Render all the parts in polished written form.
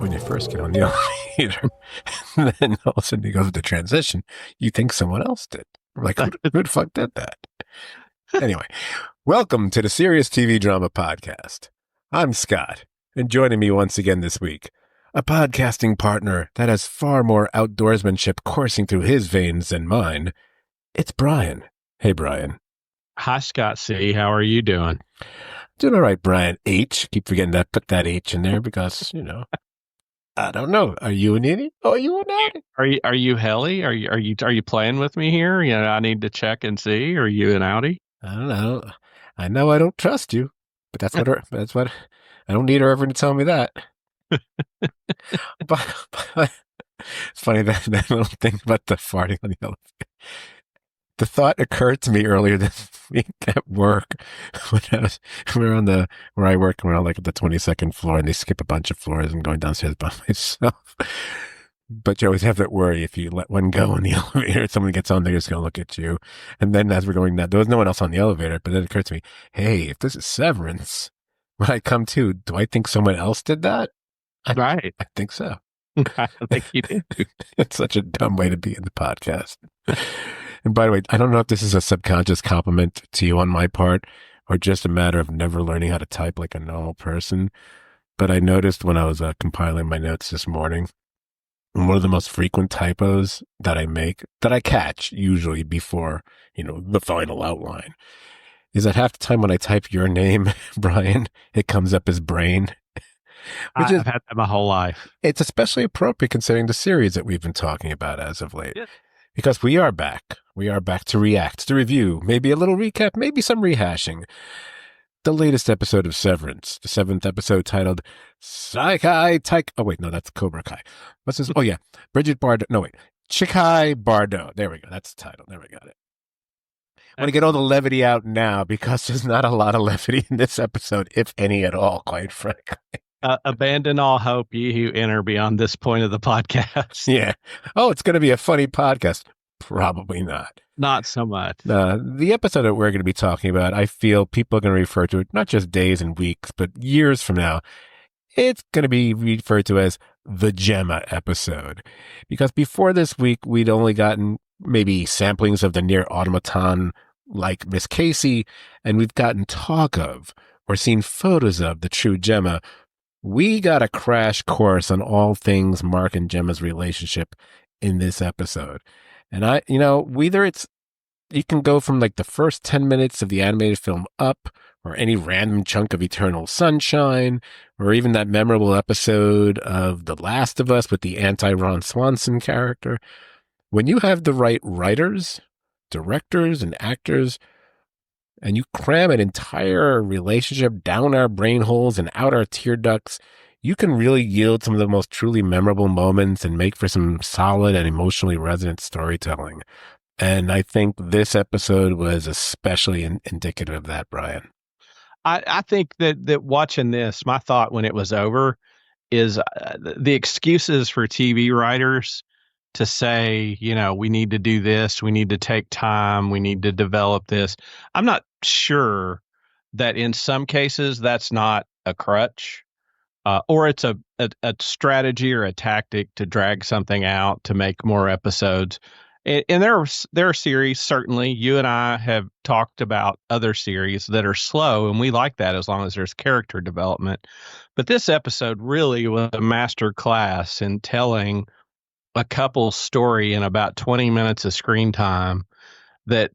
When you first get on the elevator, and then all of a sudden you go through the transition, you think someone else did. Like, who the fuck did that? Anyway, welcome to the Serious TV Drama Podcast. I'm Scott, and joining me once again this week, a podcasting partner that has far more outdoorsmanship coursing through his veins than mine, it's Brian. Hey, Brian. Hi, Scott C. How are you doing? Doing all right, Brian H. Keep forgetting to put that H in there because, I don't know. Are you an idiot? Oh, are you an idiot? Are you Helly? Are you playing with me here? I need to check and see. Are you an Audi? I don't know. I know I don't trust you, but that's what I don't need her ever to tell me that. but it's funny that little thing about the farting on the elevator. The thought occurred to me earlier this week at work when we were on where I work, and we're on like the 22nd floor, and they skip a bunch of floors and going downstairs by myself. But you always have that worry if you let one go in the elevator, someone gets on, they're just going to look at you. And then as we're going down, there was no one else on the elevator, but then it occurred to me, hey, if this is Severance, when I come to, do I think someone else did that? Right. I think so. I think you do. It's such a dumb way to be in the podcast. And by the way, I don't know if this is a subconscious compliment to you on my part or just a matter of never learning how to type like a normal person. But I noticed when I was compiling my notes this morning, one of the most frequent typos that I make, that I catch usually before, the final outline, is that half the time when I type your name, Brian, it comes up as Brain. I've had that my whole life. It's especially appropriate considering the series that we've been talking about as of late. Yeah. Because we are back. We are back to react, to review, maybe a little recap, maybe some rehashing. The latest episode of Severance, the 7th episode titled Oh, wait, no, that's Cobra Kai. What's this? Oh, yeah. Chikhai Bardo. There we go. That's the title. There we got it. I want to get all the levity out now because there's not a lot of levity in this episode, if any at all, quite frankly. Abandon all hope, ye who enter beyond this point of the podcast. Yeah. Oh, it's going to be a funny podcast. Probably not. Not so much. The episode that we're going to be talking about, I feel people are going to refer to it not just days and weeks, but years from now. It's going to be referred to as the Gemma episode. Because before this week, we'd only gotten maybe samplings of the near automaton like Miss Casey, and we've gotten talk of or seen photos of the true Gemma. We got a crash course on all things Mark and Gemma's relationship in this episode. And you can go from like the first 10 minutes of the animated film up, or any random chunk of Eternal Sunshine, or even that memorable episode of The Last of Us with the anti-Ron Swanson character. When you have the right writers, directors, and actors, and you cram an entire relationship down our brain holes and out our tear ducts, you can really yield some of the most truly memorable moments and make for some solid and emotionally resonant storytelling. And I think this episode was especially indicative of that, Brian. I think that watching this, my thought when it was over is the excuses for TV writers to say, we need to do this, we need to take time, we need to develop this. I'm not sure that in some cases that's not a crutch, or it's a strategy or a tactic to drag something out to make more episodes. And there are series, certainly, you and I have talked about other series that are slow, and we like that as long as there's character development. But this episode really was a master class in telling a couple's story in about 20 minutes of screen time. That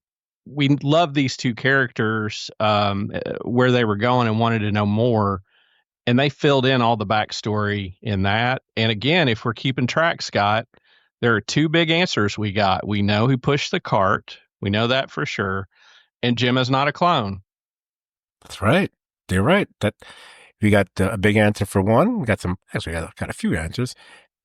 we love these two characters, where they were going and wanted to know more. And they filled in all the backstory in that. And again, if we're keeping track, Scott, there are two big answers we got. We know who pushed the cart. We know that for sure. And Gemma's not a clone. That's right. You're right. That we got a big answer for one. We got some. Actually, got a few answers,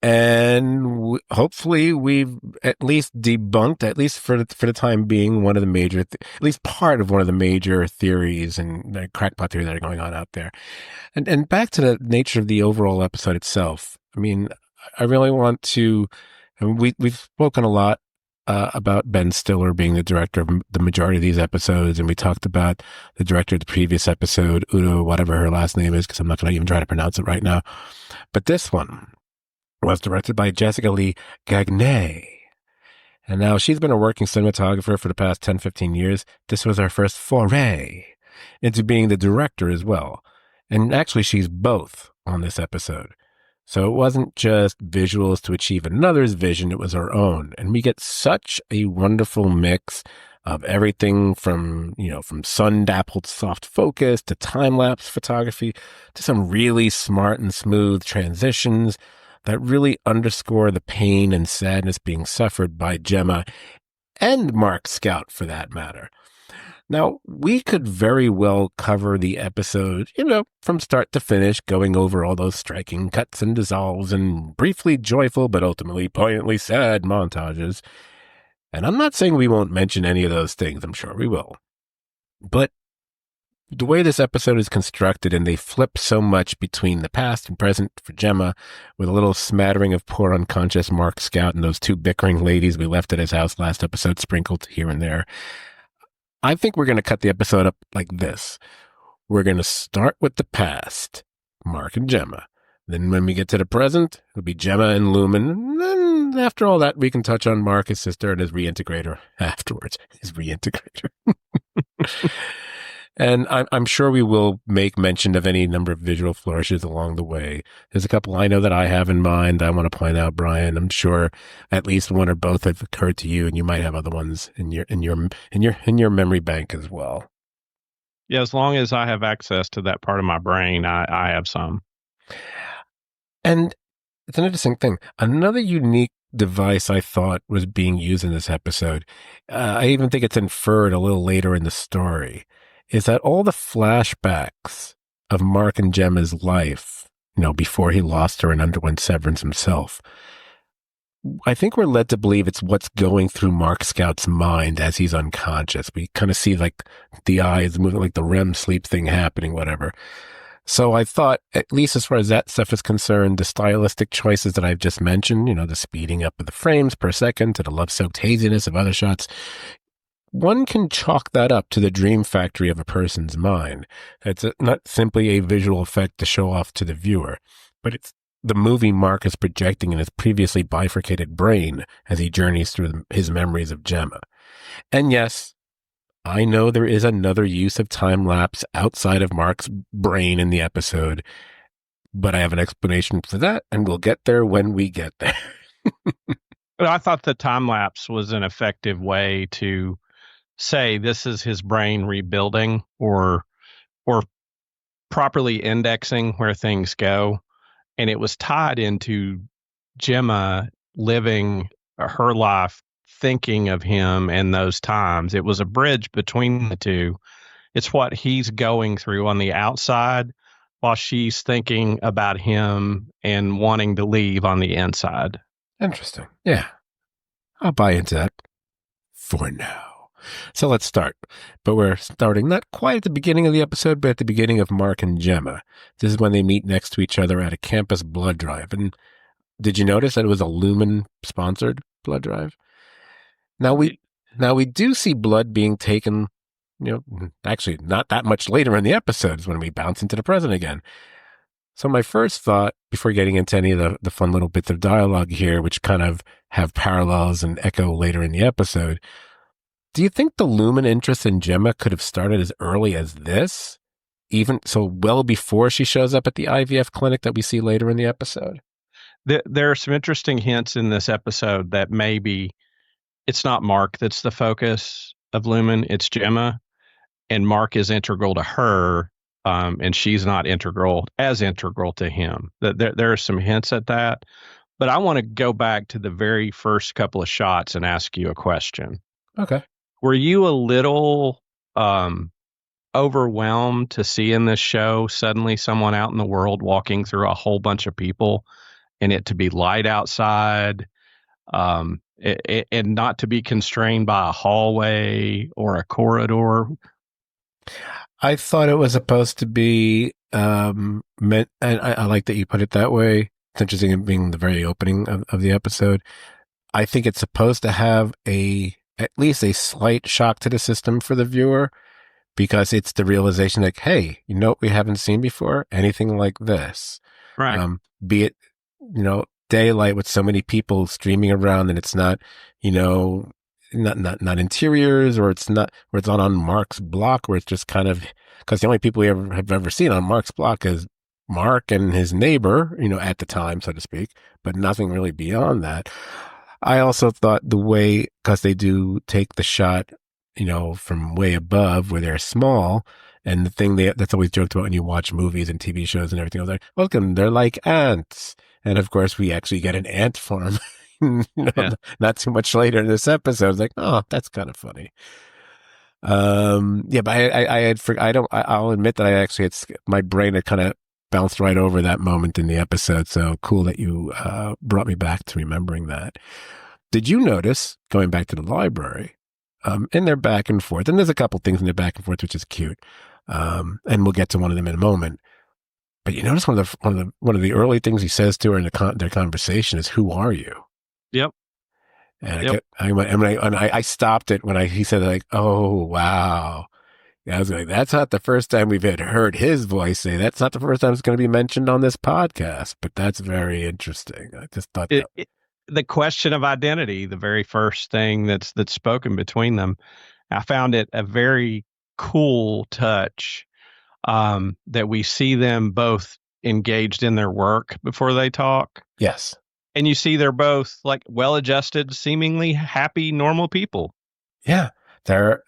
and hopefully we've at least debunked, at least for the time being, one of the major, at least part of one of the major theories and the crackpot theories that are going on out there. And back to the nature of the overall episode itself. I mean, I really want to. And we've spoken a lot about Ben Stiller being the director of the majority of these episodes, and we talked about the director of the previous episode, Udo, whatever her last name is, because I'm not going to even try to pronounce it right now. But this one was directed by Jessica Lee Gagné. And now she's been a working cinematographer for the past 10, 15 years. This was her first foray into being the director as well. And actually, she's both on this episode. So it wasn't just visuals to achieve another's vision, it was our own. And we get such a wonderful mix of everything from, from sun-dappled soft focus to time-lapse photography to some really smart and smooth transitions that really underscore the pain and sadness being suffered by Gemma and Mark Scout for that matter. Now, we could very well cover the episode, from start to finish, going over all those striking cuts and dissolves and briefly joyful but ultimately poignantly sad montages. And I'm not saying we won't mention any of those things. I'm sure we will. But the way this episode is constructed, and they flip so much between the past and present for Gemma, with a little smattering of poor unconscious Mark Scout and those two bickering ladies we left at his house last episode sprinkled here and there, I think we're going to cut the episode up like this. We're going to start with the past, Mark and Gemma. Then when we get to the present, it'll be Gemma and Lumen. And then after all that, we can touch on Mark, his sister, and his reintegrator afterwards. His reintegrator. And I'm sure we will make mention of any number of visual flourishes along the way. There's a couple I know that I have in mind I want to point out, Brian. I'm sure at least one or both have occurred to you, and you might have other ones in your memory bank as well. Yeah, as long as I have access to that part of my brain, I have some. And it's an interesting thing. Another unique device I thought was being used in this episode, I even think it's inferred a little later in the story, is that all the flashbacks of Mark and Gemma's life, before he lost her and underwent severance himself, I think we're led to believe it's what's going through Mark Scout's mind as he's unconscious. We kind of see like the eyes moving, like the REM sleep thing happening, whatever. So I thought, at least as far as that stuff is concerned, the stylistic choices that I've just mentioned, the speeding up of the frames per second to the love-soaked haziness of other shots, one can chalk that up to the dream factory of a person's mind. It's not simply a visual effect to show off to the viewer, but it's the movie Mark is projecting in his previously bifurcated brain as he journeys through his memories of Gemma. And yes, I know there is another use of time lapse outside of Mark's brain in the episode, but I have an explanation for that, and we'll get there when we get there. But I thought the time lapse was an effective way to say this is his brain rebuilding or properly indexing where things go. And it was tied into Gemma living her life thinking of him in those times. It was a bridge between the two. It's what he's going through on the outside while she's thinking about him and wanting to leave on the inside. Interesting. Yeah. I'll buy into that for now. So let's start. But we're starting not quite at the beginning of the episode, but at the beginning of Mark and Gemma. This is when they meet next to each other at a campus blood drive. And did you notice that it was a Lumen-sponsored blood drive? Now we do see blood being taken, actually not that much later in the episodes when we bounce into the present again. So my first thought, before getting into any of the fun little bits of dialogue here, which kind of have parallels and echo later in the episode, do you think the Lumen interest in Gemma could have started as early as this? Even so, well before she shows up at the IVF clinic that we see later in the episode? There are some interesting hints in this episode that maybe it's not Mark that's the focus of Lumen, it's Gemma, and Mark is integral to her, and she's not integral to him. There are some hints at that, but I want to go back to the very first couple of shots and ask you a question. Okay. Were you a little overwhelmed to see in this show suddenly someone out in the world walking through a whole bunch of people and it to be light outside, and not to be constrained by a hallway or a corridor. I thought it was supposed to be meant, and I like that you put it that way. It's interesting it being the very opening of the episode. I think it's supposed to have at least a slight shock to the system for the viewer because it's the realization like, hey, you know what we haven't seen before? Anything like this. Right. Be it, daylight with so many people streaming around and it's not, you know, not interiors or it's not where it's not on Mark's block where it's just kind of because the only people we have ever seen on Mark's block is Mark and his neighbor, at the time, so to speak, but nothing really beyond that. I also thought the way, because they do take the shot, from way above where they're small, and the thing that's always joked about when you watch movies and TV shows and everything, I was like, welcome, they're like ants. And of course, we actually get an ant farm, Yeah. not too much later in this episode. I was like, oh, that's kind of funny. Yeah, but I'll admit that my brain had kind of bounced right over that moment in the episode. So cool that you brought me back to remembering that. Did you notice, going back to the library, in their back and forth, and there's a couple things in their back and forth which is cute, and we'll get to one of them in a moment. But you notice one of the early things he says to her in their conversation is, "Who are you?" Yep. And Yep. I stopped it when he said like, "Oh wow." Yeah, I was like, that's not the first time we've heard his voice say. That's not the first time it's going to be mentioned on this podcast, but that's very interesting. I just thought that. The question of identity, the very first thing that's spoken between them, I found it a very cool touch, that we see them both engaged in their work before they talk. Yes. And you see they're both like well-adjusted, seemingly happy, normal people. Yeah. They're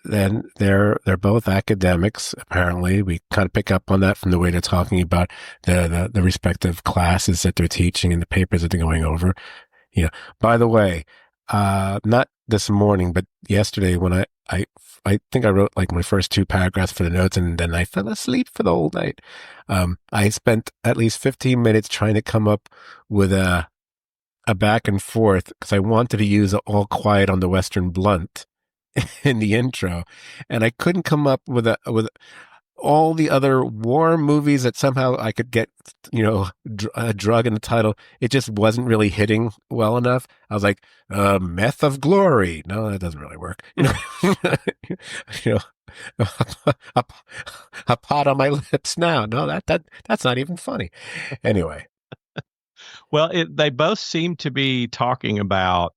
both academics. Apparently, we kind of pick up on that from the way they're talking about the respective classes that they're teaching and the papers that they're going over. By the way, not this morning, but yesterday when I think I wrote like my first two paragraphs for the notes and then I fell asleep for the whole night. I spent at least 15 minutes trying to come up with a back and forth because I wanted to use All Quiet on the Western Blunt in the intro, and I couldn't come up with all the other war movies that somehow I could get, a drug in the title. It just wasn't really hitting well enough. I was like, Meth of Glory. No, that doesn't really work. You know, a, a pot on my lips now. No, that's not even funny. Anyway. Well, they both seem to be talking about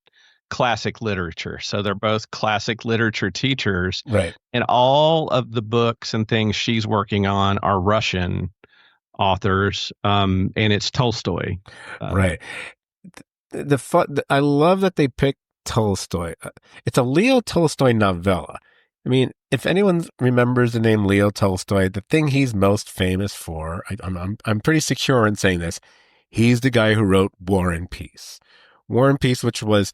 classic literature. So they're both classic literature teachers. Right. And all of the books and things she's working on are Russian authors. And it's Tolstoy. Right. I love that they picked Tolstoy. It's a Leo Tolstoy novella. I mean, if anyone remembers the name Leo Tolstoy, the thing he's most famous for, I'm pretty secure in saying this, he's the guy who wrote War and Peace. War and Peace, which was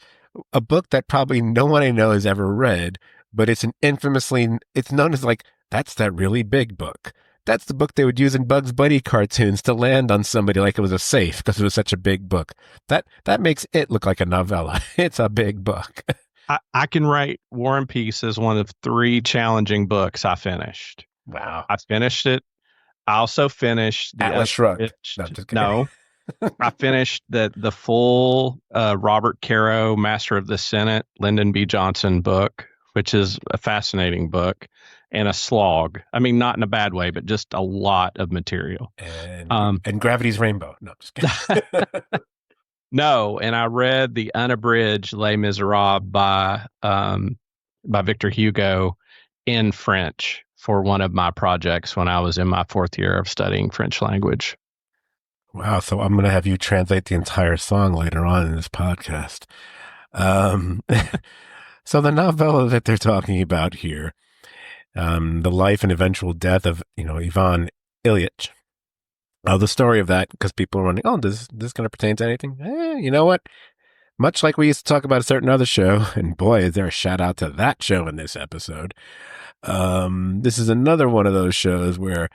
a book that probably no one I know has ever read, but it's it's known as like, that's that really big book. That's the book they would use in Bugs Bunny cartoons to land on somebody like it was a safe because it was such a big book. That makes it look like a novella. It's a big book. I can write War and Peace as one of 3 challenging books I finished. Wow. I finished it. I also finished the Atlas Shrugged. No, I'm just kidding. No, I finished the full Robert Caro Master of the Senate, Lyndon B. Johnson book, which is a fascinating book and a slog. I mean, not in a bad way, but just a lot of material. And Gravity's Rainbow. No, I'm just kidding. No, and I read the unabridged Les Miserables by Victor Hugo in French for one of my projects when I was in my 4th year of studying French language. Wow. So I'm going to have you translate the entire song later on in this podcast. So the novella that they're talking about here, the life and eventual death of, Ivan Ilyich. The story of that, because people are wondering, oh, is this going to pertain to anything? You know what? Much like we used to talk about a certain other show, and boy, is there a shout out to that show in this episode. This is another one of those shows where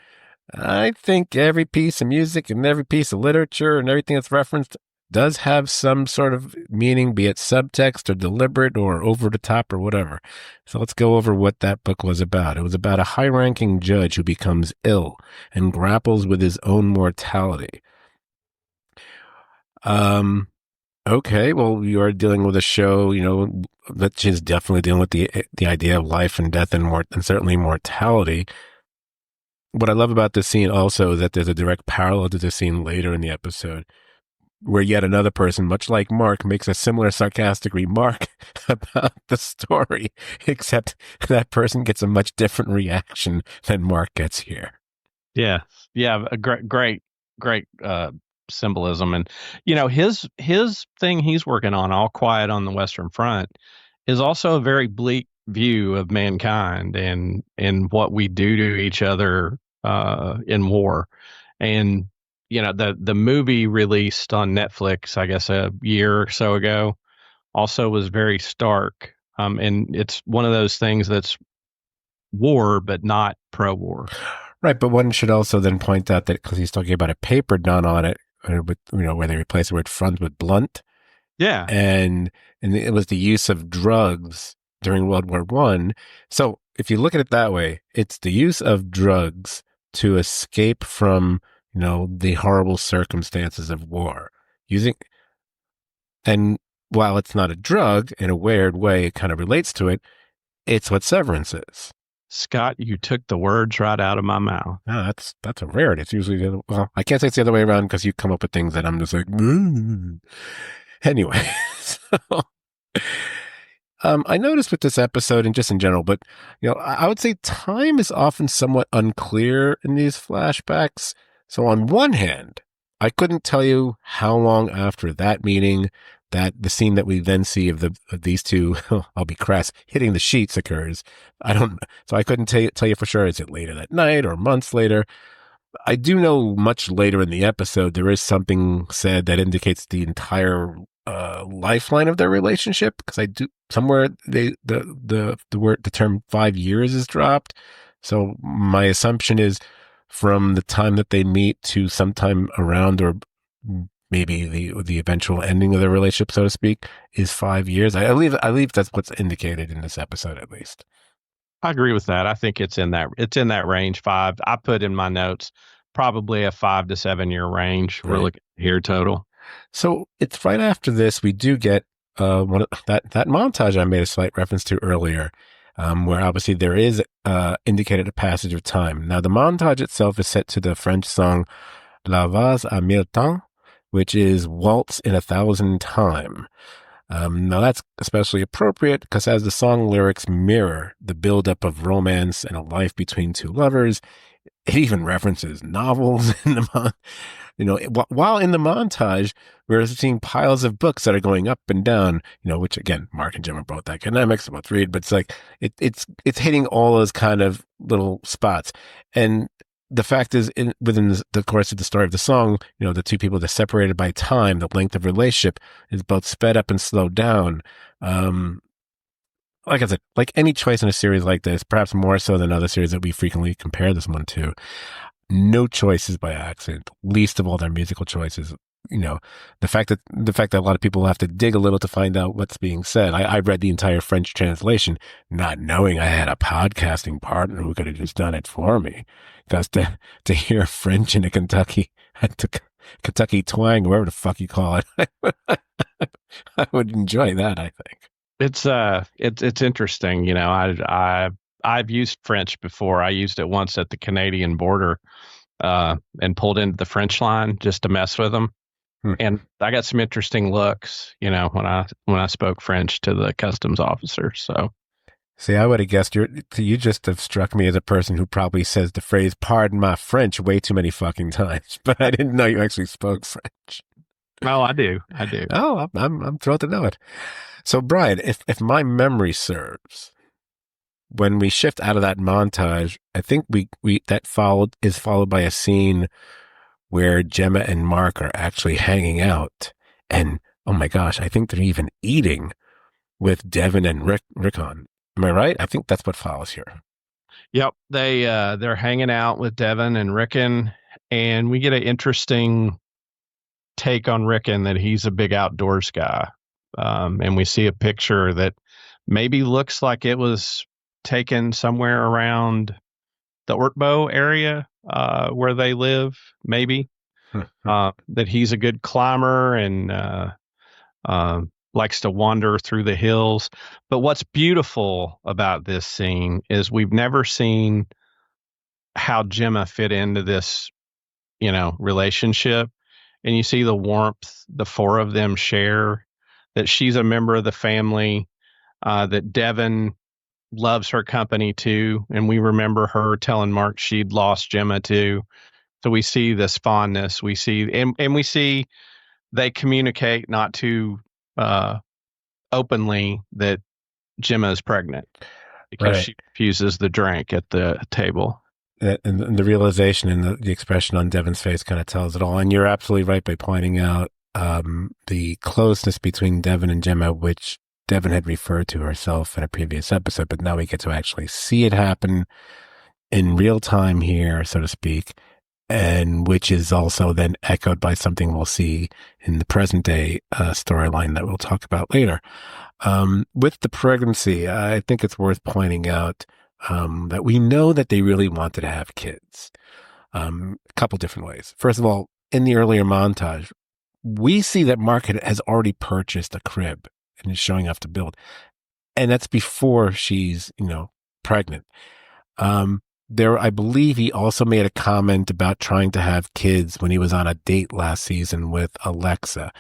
I think every piece of music and every piece of literature and everything that's referenced does have some sort of meaning, be it subtext or deliberate or over the top or whatever. So let's go over what that book was about. It was about a high ranking judge who becomes ill and grapples with his own mortality. Um, okay, well, you are dealing with a show, that is definitely dealing with the idea of life and death and certainly mortality. What I love about this scene also is that there's a direct parallel to the scene later in the episode where yet another person, much like Mark, makes a similar sarcastic remark about the story, except that person gets a much different reaction than Mark gets here. Yeah, yeah, a great symbolism, and his thing he's working on, All Quiet on the Western Front, is also a very bleak view of mankind and what we do to each other in war, and the movie released on Netflix, I guess a year or so ago, also was very stark, and it's one of those things that's war but not pro-war. Right, but one should also then point out that because he's talking about a paper done on it, with where they replace the word front with blunt, Yeah, and it was the use of drugs during World War One. So if you look at it that way, it's the use of drugs to escape from the horrible circumstances of war. Using and while it's not a drug in a weird way, it kind of relates to it. It's what severance is. Scott, you took the words right out of my mouth. No, that's a rarity. It's usually well, I can't say it's the other way around because you come up with things that I'm just like, anyway. So, I noticed with this episode and just in general, but I would say time is often somewhat unclear in these flashbacks. So on one hand, I couldn't tell you how long after that meeting that the scene that we then see of these two, I'll be crass, hitting the sheets occurs. So I couldn't tell you for sure. Is it later that night or months later? I do know much later in the episode, there is something said that indicates the entire lifeline of their relationship. Because I do somewhere the term 5 years is dropped. So my assumption is from the time that they meet to sometime around or maybe the eventual ending of their relationship, so to speak, is 5 years. I believe that's what's indicated in this episode, at least. I agree with that. I think it's in that range. Five. I put in my notes probably a 5 to 7 year range. We're looking here total. So it's right after this we do get that montage I made a slight reference to earlier, where obviously there is indicated a passage of time. Now the montage itself is set to the French song La Vase à Mille Temps, which is Waltz in 1,000 Time. Now that's especially appropriate because as the song lyrics mirror the buildup of romance and a life between two lovers, it even references novels in while in the montage, we're seeing piles of books that are going up and down, which again, Mark and Jim are both academics, both read, but it's like, it's hitting all those kind of little spots. And the fact is, within the course of the story of the song, the two people that are separated by time, the length of relationship is both sped up and slowed down. Like I said, like any choice in a series like this, perhaps more so than other series that we frequently compare this one to, no choice is by accident, least of all their musical choices. The fact that a lot of people have to dig a little to find out what's being said. I read the entire French translation, not knowing I had a podcasting partner who could have just done it for me. Because to hear French in a Kentucky twang, whatever the fuck you call it, I would enjoy that, I think. It's interesting. I've used French before. I used it once at the Canadian border, and pulled into the French line just to mess with them. And I got some interesting looks, when I spoke French to the customs officer. So, see, I would have guessed you just have struck me as a person who probably says the phrase "pardon my French" way too many fucking times. But I didn't know you actually spoke French. Oh, I do. Oh, I'm thrilled to know it. So, Brian, if my memory serves, when we shift out of that montage, I think we that is followed by a scene where Gemma and Mark are actually hanging out, and oh my gosh, I think they're even eating with Devin and Rickon. Am I right? I think that's what follows here. Yep, they're hanging out with Devin and Rickon, and we get an interesting take on Rickon that he's a big outdoors guy. And we see a picture that maybe looks like it was taken somewhere around the Ortbo area where they live, maybe. That he's a good climber and likes to wander through the hills. But what's beautiful about this scene is we've never seen how Gemma fit into this, relationship. And you see the warmth the four of them share, that she's a member of the family, that Devin loves her company too. And we remember her telling Mark she'd lost Gemma too. So we see this fondness. We see, and we see they communicate not too openly that Gemma is pregnant because Right. she refuses the drink at the table. And the realization and the expression on Devin's face kind of tells it all. And you're absolutely right by pointing out the closeness between Devin and Gemma, which Devin had referred to herself in a previous episode, but now we get to actually see it happen in real time here, so to speak, and which is also then echoed by something we'll see in the present day storyline that we'll talk about later. With the pregnancy, I think it's worth pointing out that we know that they really wanted to have kids. A couple different ways. First of all, in the earlier montage, we see that Mark has already purchased a crib and is showing off to build. And that's before she's, pregnant. I believe he also made a comment about trying to have kids when he was on a date last season with Alexa.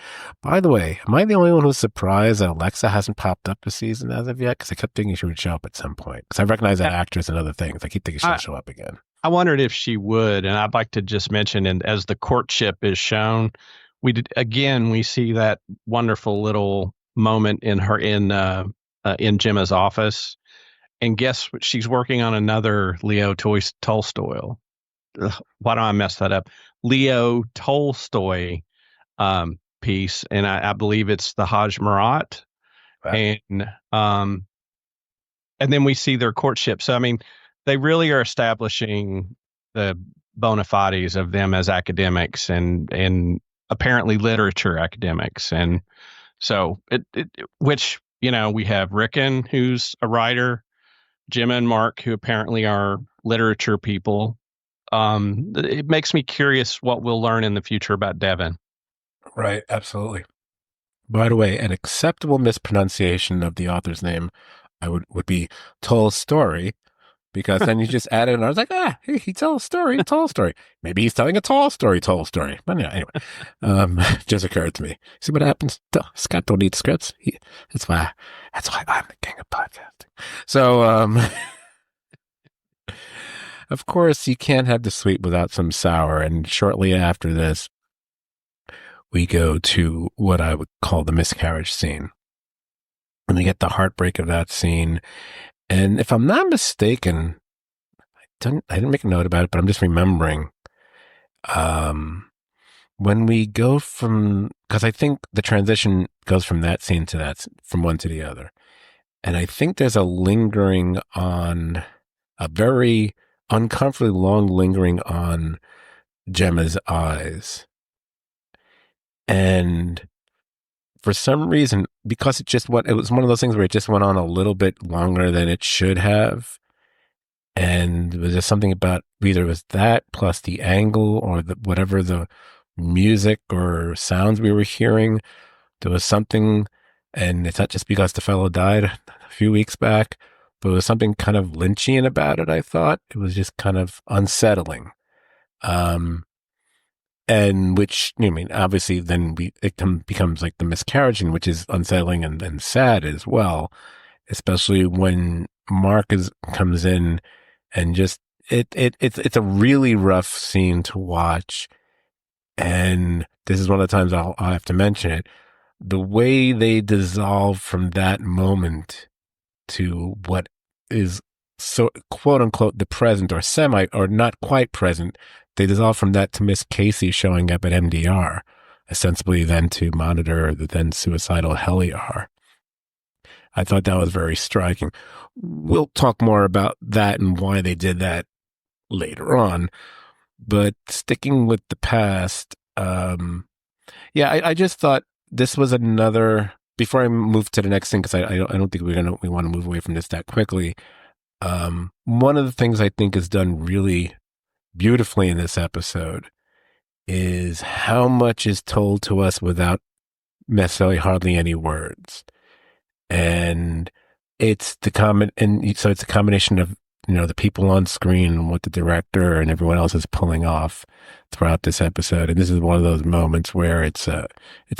By the way, am I the only one who's surprised that Alexa hasn't popped up this season as of yet? Because I kept thinking she would show up at some point. Because I recognize that actress and other things. I keep thinking she'll show up again. I wondered if she would, and I'd like to just mention, and as the courtship is shown, we see that wonderful little moment in in Gemma's office. And guess what? She's working on another Leo Tolstoy. Why do I mess that up? Leo Tolstoy piece, and I believe it's the Hajj Marat. Wow. And then we see their courtship. So I mean, they really are establishing the bona fides of them as academics and apparently literature academics. And so which we have Rickon, who's a writer, Gemma and Mark, who apparently are literature people. It makes me curious what we'll learn in the future about Devin. Right, absolutely. By the way, an acceptable mispronunciation of the author's name would be Tolstoy, because then you just add it, and I was like, he tells a story, a tall story. Maybe he's telling a tall story. But anyway, just occurred to me. See what happens? Scott don't need scripts. That's why I'm the king of podcasting. So, of course, you can't have the sweet without some sour. And shortly after this, we go to what I would call the miscarriage scene. And we get the heartbreak of that scene. And if I'm not mistaken, I didn't make a note about it, but I'm just remembering, when we go because I think the transition goes from that scene to from one to the other. And I think there's a very uncomfortably long lingering on Gemma's eyes. And for some reason, because it was one of those things where it just went on a little bit longer than it should have. And there was just something about either it was that plus the angle or whatever the music or sounds we were hearing. There was something, and it's not just because the fellow died a few weeks back, but it was something kind of Lynchian about it, I thought. It was just kind of unsettling. And which, obviously then it becomes like the miscarriage, which is unsettling and sad as well, especially when Mark comes in and just, it's a really rough scene to watch. And this is one of the times I'll have to mention it. The way they dissolve from that moment to what is so quote unquote the present or semi or not quite present, they dissolve from that to Miss Casey showing up at MDR, ostensibly then to monitor the then suicidal Heliar. I thought that was very striking. We'll talk more about that and why they did that later on. But sticking with the past, yeah, I just thought this was another. Before I move to the next thing, because I don't think we want to move away from this that quickly. One of the things I think is done really beautifully in this episode is how much is told to us without necessarily hardly any words. And it's so it's a combination of, the people on screen and what the director and everyone else is pulling off throughout this episode. And this is one of those moments where it's a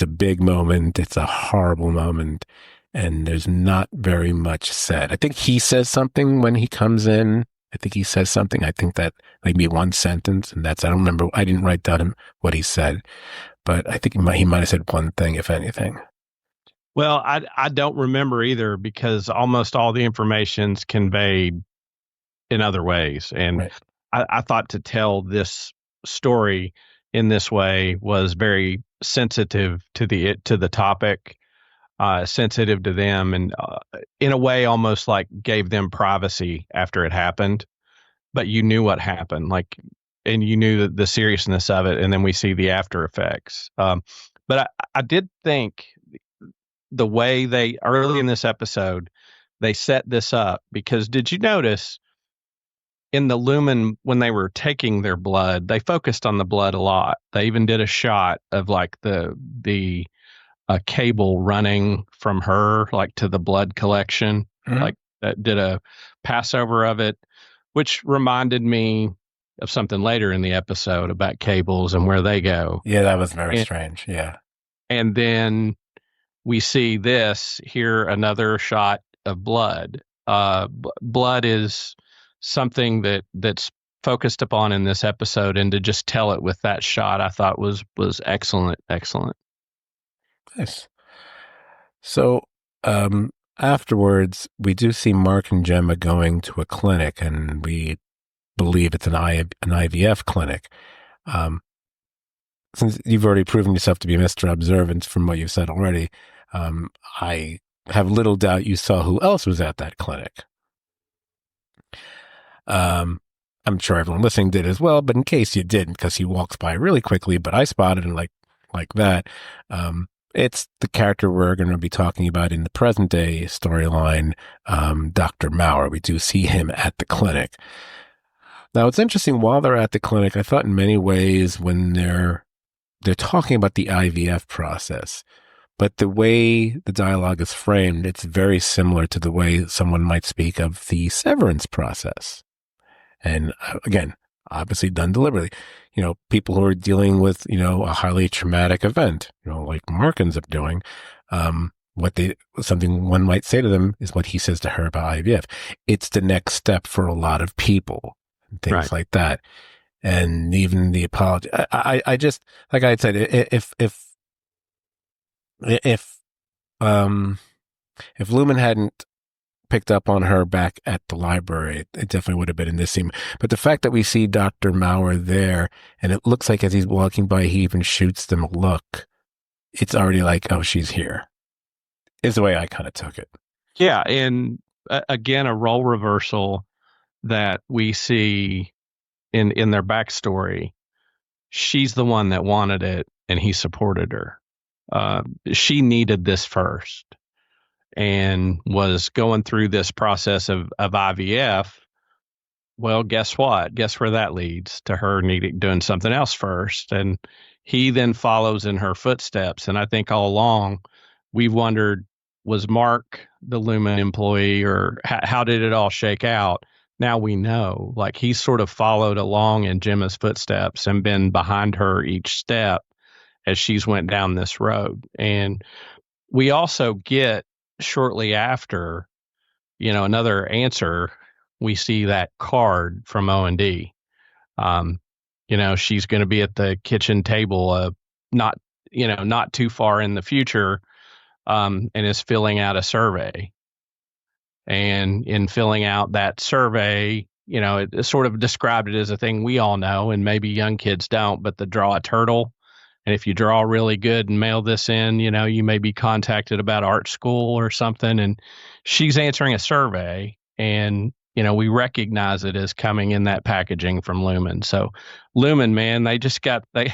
big moment. It's a horrible moment. And there's not very much said. I think he says something when he comes in. I think he says something. I think that maybe one sentence, and I don't remember. I didn't write down what he said, but I think he might have said one thing, if anything. Well, I don't remember either, because almost all the information's conveyed in other ways. And Right. I thought to tell this story in this way was very sensitive to the topic, sensitive to them, and in a way almost like gave them privacy after it happened. But you knew what happened, and you knew the seriousness of it. And then we see the after effects. But I did think the way they early in this episode, they set this up, because did you notice in the Lumen, when they were taking their blood, they focused on the blood a lot. They even did a shot of like the cable running from her, like to the blood collection, Mhm. like that did a passover of it, which reminded me of something later in the episode about cables and where they go. Yeah, that was very And, strange. Yeah. and then we see this here, another shot of blood. Blood is something that's focused upon in this episode, and to just tell it with that shot, I thought was excellent. Nice. So, afterwards, we do see Mark and Gemma going to a clinic, and we believe it's an IVF clinic. Since you've already proven yourself to be Mr. Observant from what you've said already, I have little doubt you saw who else was at that clinic. I'm sure everyone listening did as well, but in case you didn't, because he walks by really quickly, but I spotted him like that. It's the character we're going to be talking about in the present day storyline, Dr. Maurer. We do see him at the clinic. Now, it's interesting, while they're at the clinic, I thought in many ways when they're talking about the IVF process, but the way the dialogue is framed, it's very similar to the way someone might speak of the severance process. And again, obviously done deliberately. People who are dealing with, a highly traumatic event, like Mark ends up doing, something one might say to them is what he says to her about IVF. It's the next step for a lot of people, and things like that. And even the apology. I just, like I said, if Lumen hadn't picked up on her back at the library, it definitely would have been in this scene. But the fact that we see Dr. Maurer there, and it looks like as he's walking by, he even shoots them a look, it's already like, oh, she's here, is the way I kind of took it. Yeah. And again, a role reversal that we see in their backstory. She's the one that wanted it, and he supported her. She needed this first, and was going through this process of IVF. Well, guess what? Guess where that leads to her doing something else first. And he then follows in her footsteps. And I think all along we've wondered, was Mark the Lumen employee, or how did it all shake out? Now we know, like, he sort of followed along in Gemma's footsteps and been behind her each step as she's went down this road. And we also get shortly after, another answer. We see that card from O&D. She's going to be at the kitchen table, not too far in the future, and is filling out a survey. And in filling out that survey, it sort of described it as a thing we all know, and maybe young kids don't, but the draw a turtle. And if you draw really good and mail this in, you may be contacted about art school or something. And she's answering a survey, and we recognize it as coming in that packaging from Lumen. So Lumen, man, they just got they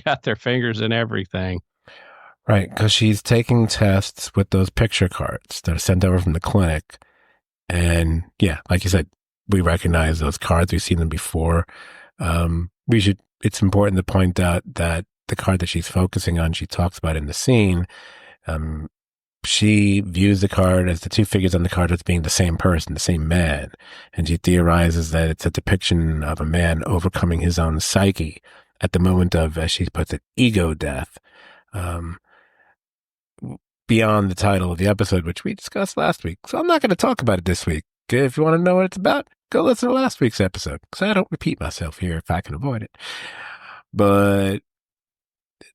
got their fingers in everything. Right, because she's taking tests with those picture cards that are sent over from the clinic. And yeah, like you said, we recognize those cards. We've seen them before. It's important to point out that the card that she's focusing on, she talks about in the scene. She views the card as the two figures on the card as being the same person, the same man. And she theorizes that it's a depiction of a man overcoming his own psyche at the moment of, as she puts it, ego death. Beyond the title of the episode, which we discussed last week. So I'm not going to talk about it this week. If you want to know what it's about, go listen to last week's episode, because I don't repeat myself here if I can avoid it. But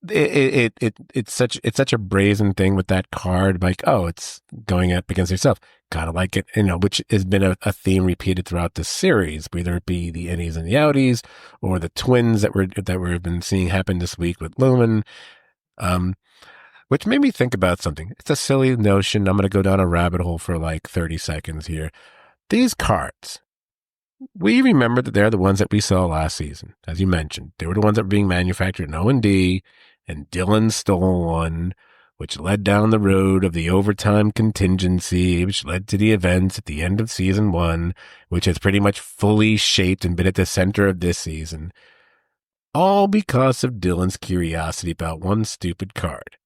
it's such a brazen thing with that card, like, oh, it's going up against yourself. Kind of like it, which has been a theme repeated throughout this series, whether it be the innies and the outies, or the twins that we've been seeing happen this week with Lumen. Which made me think about something. It's a silly notion. I'm going to go down a rabbit hole for like 30 seconds here. These cards, we remember that they're the ones that we saw last season. As you mentioned, they were the ones that were being manufactured in O&D, and Dylan stole one, which led down the road of the overtime contingency, which led to the events at the end of season 1, which has pretty much fully shaped and been at the center of this season. All because of Dylan's curiosity about one stupid card.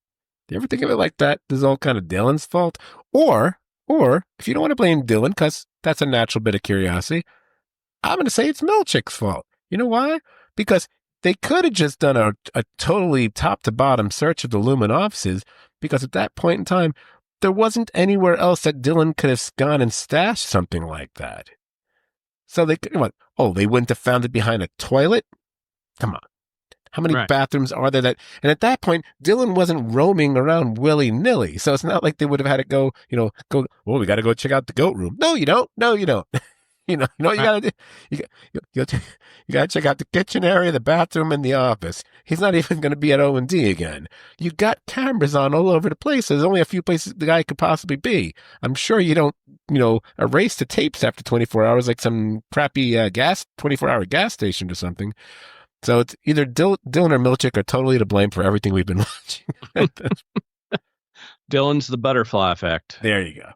Do you ever think of it like that? This is all kind of Dylan's fault? Or if you don't want to blame Dylan, because that's a natural bit of curiosity, I'm going to say it's Milchick's fault. You know why? Because they could have just done a totally top-to-bottom search of the Lumen offices, because at that point in time, there wasn't anywhere else that Dylan could have gone and stashed something like that. So they could, what? Oh, they wouldn't have found it behind a toilet? Come on. How many bathrooms are there and at that point, Dylan wasn't roaming around willy-nilly. So it's not like they would have had to go, we got to go check out the goat room. No, you don't. No, you don't. You got to do? You got to check out the kitchen area, the bathroom, and the office. He's not even going to be at O&D again. You got cameras on all over the place. There's only a few places the guy could possibly be. I'm sure you don't, erase the tapes after 24 hours like some crappy 24-hour gas station or something. So it's either Dylan or Milchick are totally to blame for everything we've been watching. Dylan's the butterfly effect. There you go.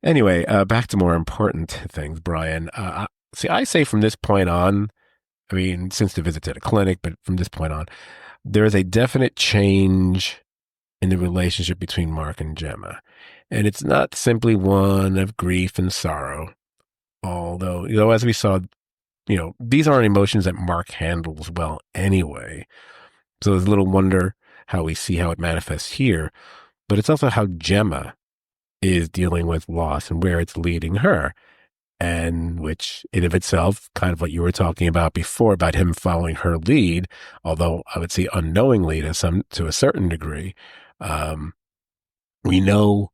Anyway, back to more important things, Brian. I say from this point on, I mean, since the visit to the clinic, but from this point on, there is a definite change in the relationship between Mark and Gemma. And it's not simply one of grief and sorrow. Although, as we saw, these aren't emotions that Mark handles well anyway. So there's little wonder how we see how it manifests here. But it's also how Gemma is dealing with loss and where it's leading her. And which in of itself, kind of what you were talking about before about him following her lead, although I would say unknowingly to a certain degree. We know,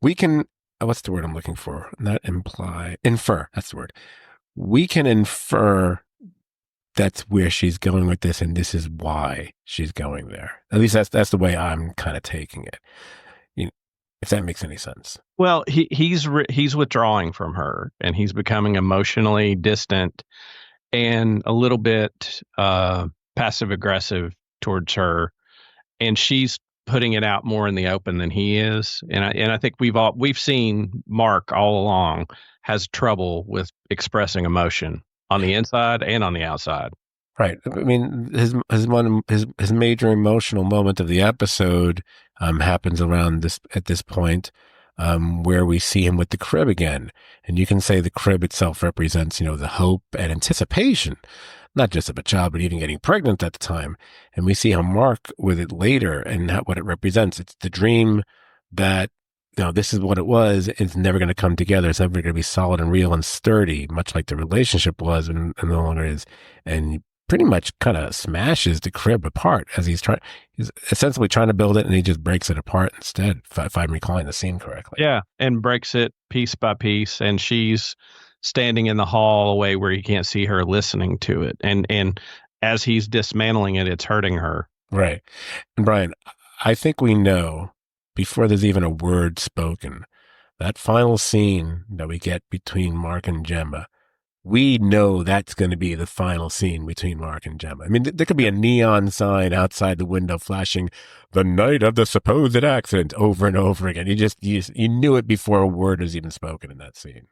we can, what's the word I'm looking for? Not infer, that's the word. We can infer that's where she's going with this, and this is why she's going there. At least that's the way I'm kind of taking it. If that makes any sense. Well, he's withdrawing from her, and he's becoming emotionally distant and a little bit passive aggressive towards her, and she's putting it out more in the open than he is. And I think we've seen Mark all along has trouble with expressing emotion on the inside and on the outside. Right. I mean, his major emotional moment of the episode happens around at this point, where we see him with the crib again. And you can say the crib itself represents, the hope and anticipation, not just of a child, but even getting pregnant at the time. And we see how Mark with it later and what it represents. It's the dream that, this is what it was. It's never going to come together. It's never going to be solid and real and sturdy, much like the relationship was and no longer is. And he pretty much kind of smashes the crib apart as he's essentially trying to build it, and he just breaks it apart instead, if I'm recalling the scene correctly. Yeah, and breaks it piece by piece, and she's standing in the hallway where he can't see her listening to it. And as he's dismantling it, it's hurting her. Right. And Brian, I think we know before there's even a word spoken, that final scene that we get between Mark and Gemma, we know that's going to be the final scene between Mark and Gemma. I mean, there could be a neon sign outside the window flashing the night of the supposed accident over and over again. You knew it before a word was even spoken in that scene.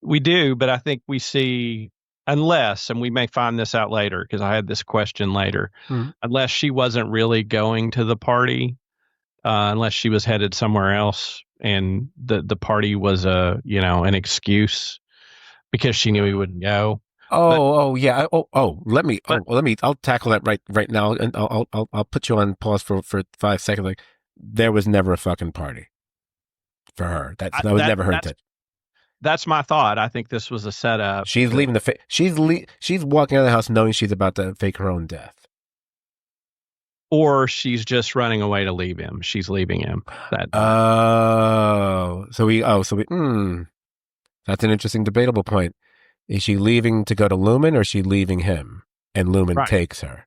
We do, but I think we see, unless, and we may find this out later because I had this question later, unless she wasn't really going to the party, unless she was headed somewhere else, and the party was an excuse because she knew he wouldn't go. Yeah. I'll tackle that right now, and I'll put you on pause for 5 seconds. Like, there was never a fucking party for her. That was never her intent. That's my thought. I think this was a setup. She's leaving she's walking out of the house knowing she's about to fake her own death. Or she's just running away to leave him. She's leaving him. That's an interesting debatable point. Is she leaving to go to Lumen, or is she leaving him and Lumen takes her?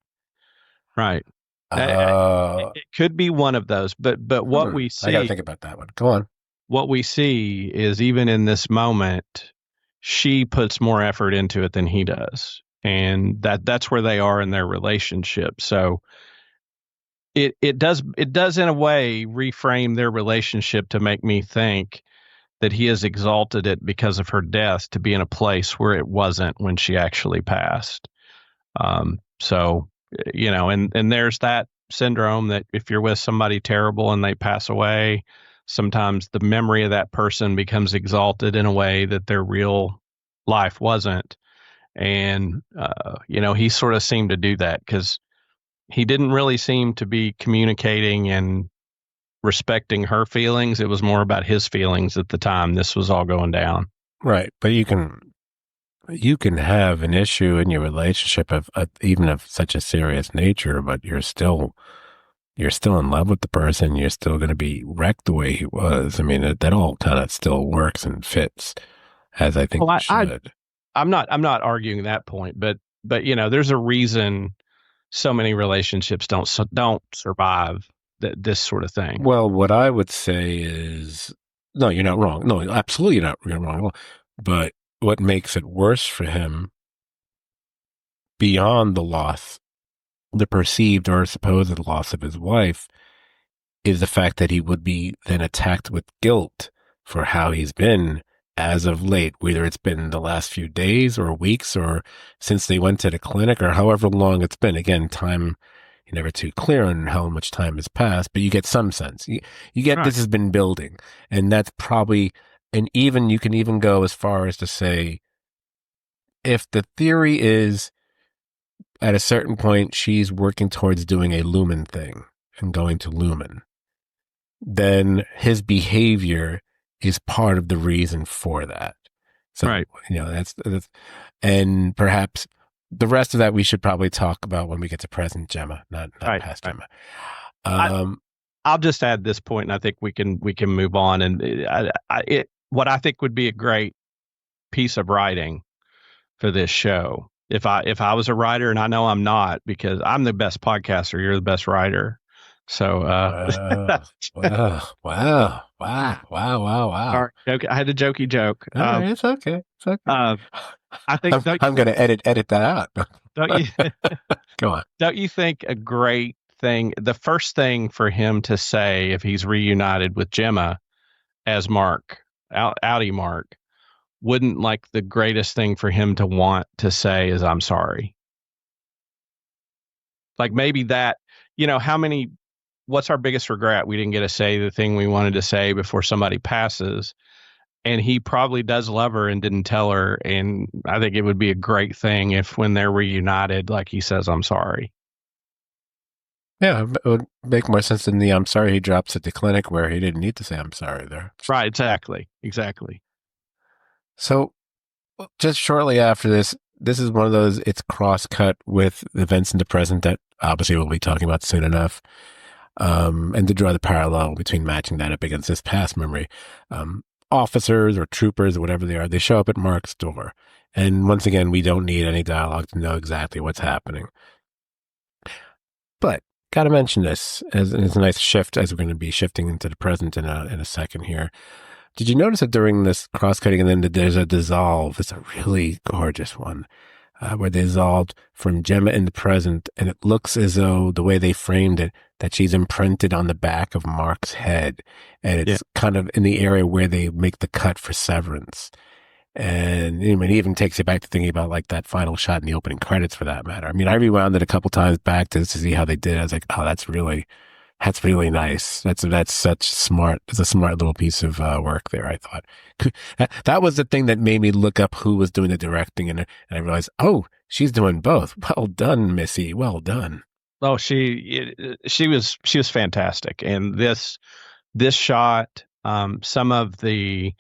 Right. It could be one of those, but what we see, I got to think about that one. Go on. What we see is, even in this moment, she puts more effort into it than he does. And that's where they are in their relationship. So it does in a way reframe their relationship to make me think that he has exalted it because of her death to be in a place where it wasn't when she actually passed. So, and there's that syndrome that if you're with somebody terrible and they pass away, sometimes the memory of that person becomes exalted in a way that their real life wasn't. And, he sort of seemed to do that because he didn't really seem to be communicating and respecting her feelings. It was more about his feelings at the time this was all going down. Right. But you can have an issue in your relationship of even of such a serious nature, but you're still in love with the person. You're still going to be wrecked the way he was. I mean, that all kind of still works and fits, as I think it should. I'm not arguing that point, but there's a reason so many relationships don't survive this sort of thing. Well, what I would say is, no, you're not wrong. No, absolutely you're wrong. But what makes it worse for him, beyond the loss, the perceived or supposed loss of his wife, is the fact that he would be then attacked with guilt for how he's been as of late, whether it's been the last few days or weeks or since they went to the clinic or however long it's been. Again, time, you're never too clear on how much time has passed, but you get some sense. You get This has been building, and that's probably, and even you can even go as far as to say, if the theory is at a certain point she's working towards doing a Lumen thing and going to Lumen, then his behavior is part of the reason for that. So, that's, and perhaps the rest of that we should probably talk about when we get to present Gemma, not past Gemma. I'll just add this point, and I think we can move on. And what I think would be a great piece of writing for this show, if I was a writer, and I know I'm not because I'm the best podcaster, you're the best writer. So, wow. Sorry, I had a jokey joke. It's okay. I think I'm going to edit that out. Don't you? Go on. Don't you think a great thing, the first thing for him to say if he's reunited with Gemma as Mark, Audi Mark, wouldn't like the greatest thing for him to want to say is "I'm sorry"? Like maybe that, what's our biggest regret? We didn't get to say the thing we wanted to say before somebody passes. And he probably does love her and didn't tell her. And I think it would be a great thing if when they're reunited, like he says, "I'm sorry." Yeah, it would make more sense than the "I'm sorry" he drops at the clinic where he didn't need to say "I'm sorry" there. Right, exactly. So just shortly after this is one of those, it's cross-cut with events in the present that obviously we'll be talking about soon enough. And to draw the parallel between matching that up against this past memory. Officers or troopers or whatever they are, they show up at Mark's door And once again, we don't need any dialogue to know exactly what's happening. But got to mention this as it's a nice shift as we're going to be shifting into the present in a second here. Did you notice that during this cross cutting and then there's a dissolve? It's a really gorgeous one where they dissolved from Gemma in the present, and it looks as though the way they framed it that she's imprinted on the back of Mark's head, and Yeah. it's kind of in the area where they make the cut for Severance. And I mean, it even takes you back to thinking about like that final shot in the opening credits for that matter. I mean, I rewound it a couple times back to see how they did it. I was like, oh, that's really nice. That's such smart. It's a smart little piece of work there. I thought that was the thing that made me look up who was doing the directing, and I realized, oh, she's doing both. Well done, Missy. Well done. Oh, she was fantastic. And this shot, some of the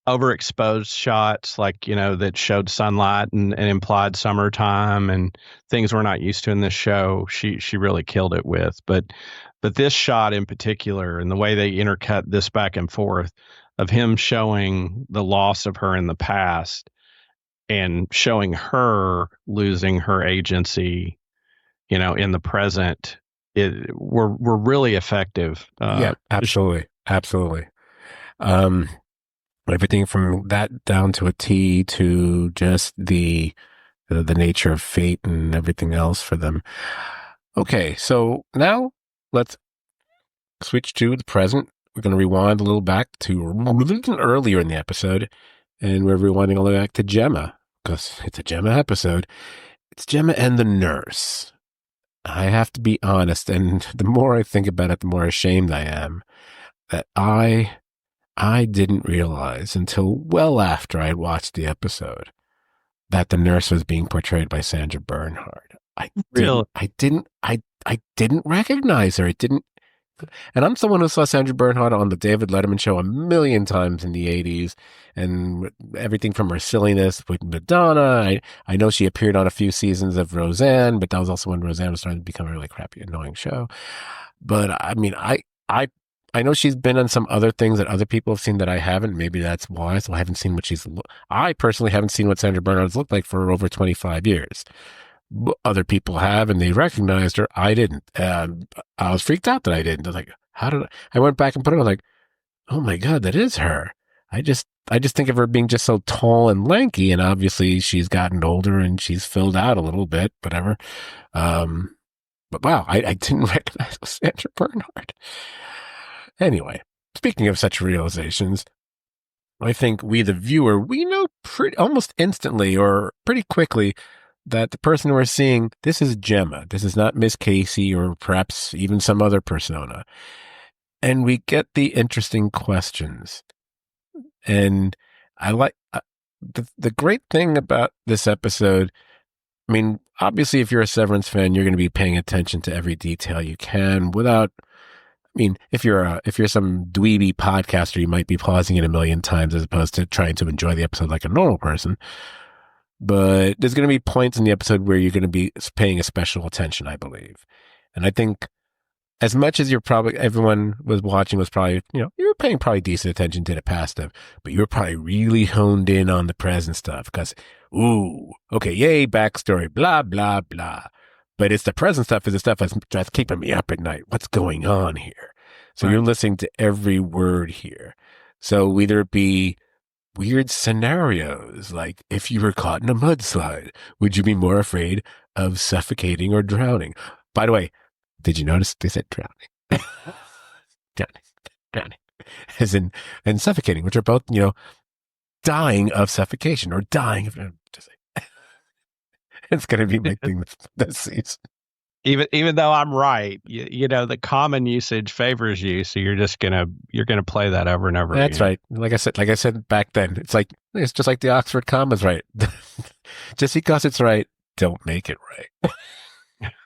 overexposed shots, like, that showed sunlight and implied summertime and things we're not used to in this show, she really killed it with. But this shot in particular, and the way they intercut this back and forth of him showing the loss of her in the past and showing her losing her agency, in the present, were really effective. Yeah, absolutely, absolutely. Um, Everything from that down to a T to just the nature of fate and everything else for them. Okay, so now let's switch to the present. We're going to rewind a little back to a little earlier in the episode, and we're rewinding all the way back to Gemma because it's a Gemma episode. It's Gemma and the nurse. I have to be honest, and the more I think about it, the more ashamed I am that I didn't realize until well after I had watched the episode that the nurse was being portrayed by Sandra Bernhard. Really? I didn't recognize her. It didn't, and I'm someone who saw Sandra Bernhard on the David Letterman show a million times in the 80s, and everything from her silliness with Madonna. I know she appeared on a few seasons of Roseanne, but that was also when Roseanne was starting to become a really crappy, annoying show. But I mean, I know she's been on some other things that other people have seen that I haven't. Maybe that's why. So I haven't seen what I personally haven't seen what Sandra Bernhard's looked like for over 25 years. Other people have, and they recognized her. I didn't. I was freaked out that I didn't. I was like, how did I went back and put it on like, oh my God, that is her. I just think of her being just so tall and lanky, and obviously she's gotten older and she's filled out a little bit, whatever. But wow, I didn't recognize it was Sandra Bernhard. Anyway, speaking of such realizations, I think we, the viewer, we know almost instantly or pretty quickly that the person we're seeing, this is Gemma. This is not Miss Casey or perhaps even some other persona. And we get the interesting questions. And I like the great thing about this episode. I mean, obviously, if you're a Severance fan, you're going to be paying attention to every detail you can without. I mean, if you're some dweeby podcaster, you might be pausing it a million times as opposed to trying to enjoy the episode like a normal person. But there's going to be points in the episode where you're going to be paying a special attention, I believe. And I think as much as everyone was watching was probably, you were paying probably decent attention to the past stuff, but you were probably really honed in on the present stuff because, ooh, okay, yay, backstory, blah, blah, blah. But it's the present stuff is the stuff that's keeping me up at night. What's going on here? So You're listening to every word here. So whether it be weird scenarios, like if you were caught in a mudslide, would you be more afraid of suffocating or drowning? By the way, did you notice they said drowning? drowning. As in, and suffocating, which are both, dying of suffocation or dying of, it's going to be my thing this season. Even though I'm right, the common usage favors you, so you're gonna play that over and over. That's again. right. Like I said back then, it's just like the Oxford comma's right. Just because it's right, don't make it right.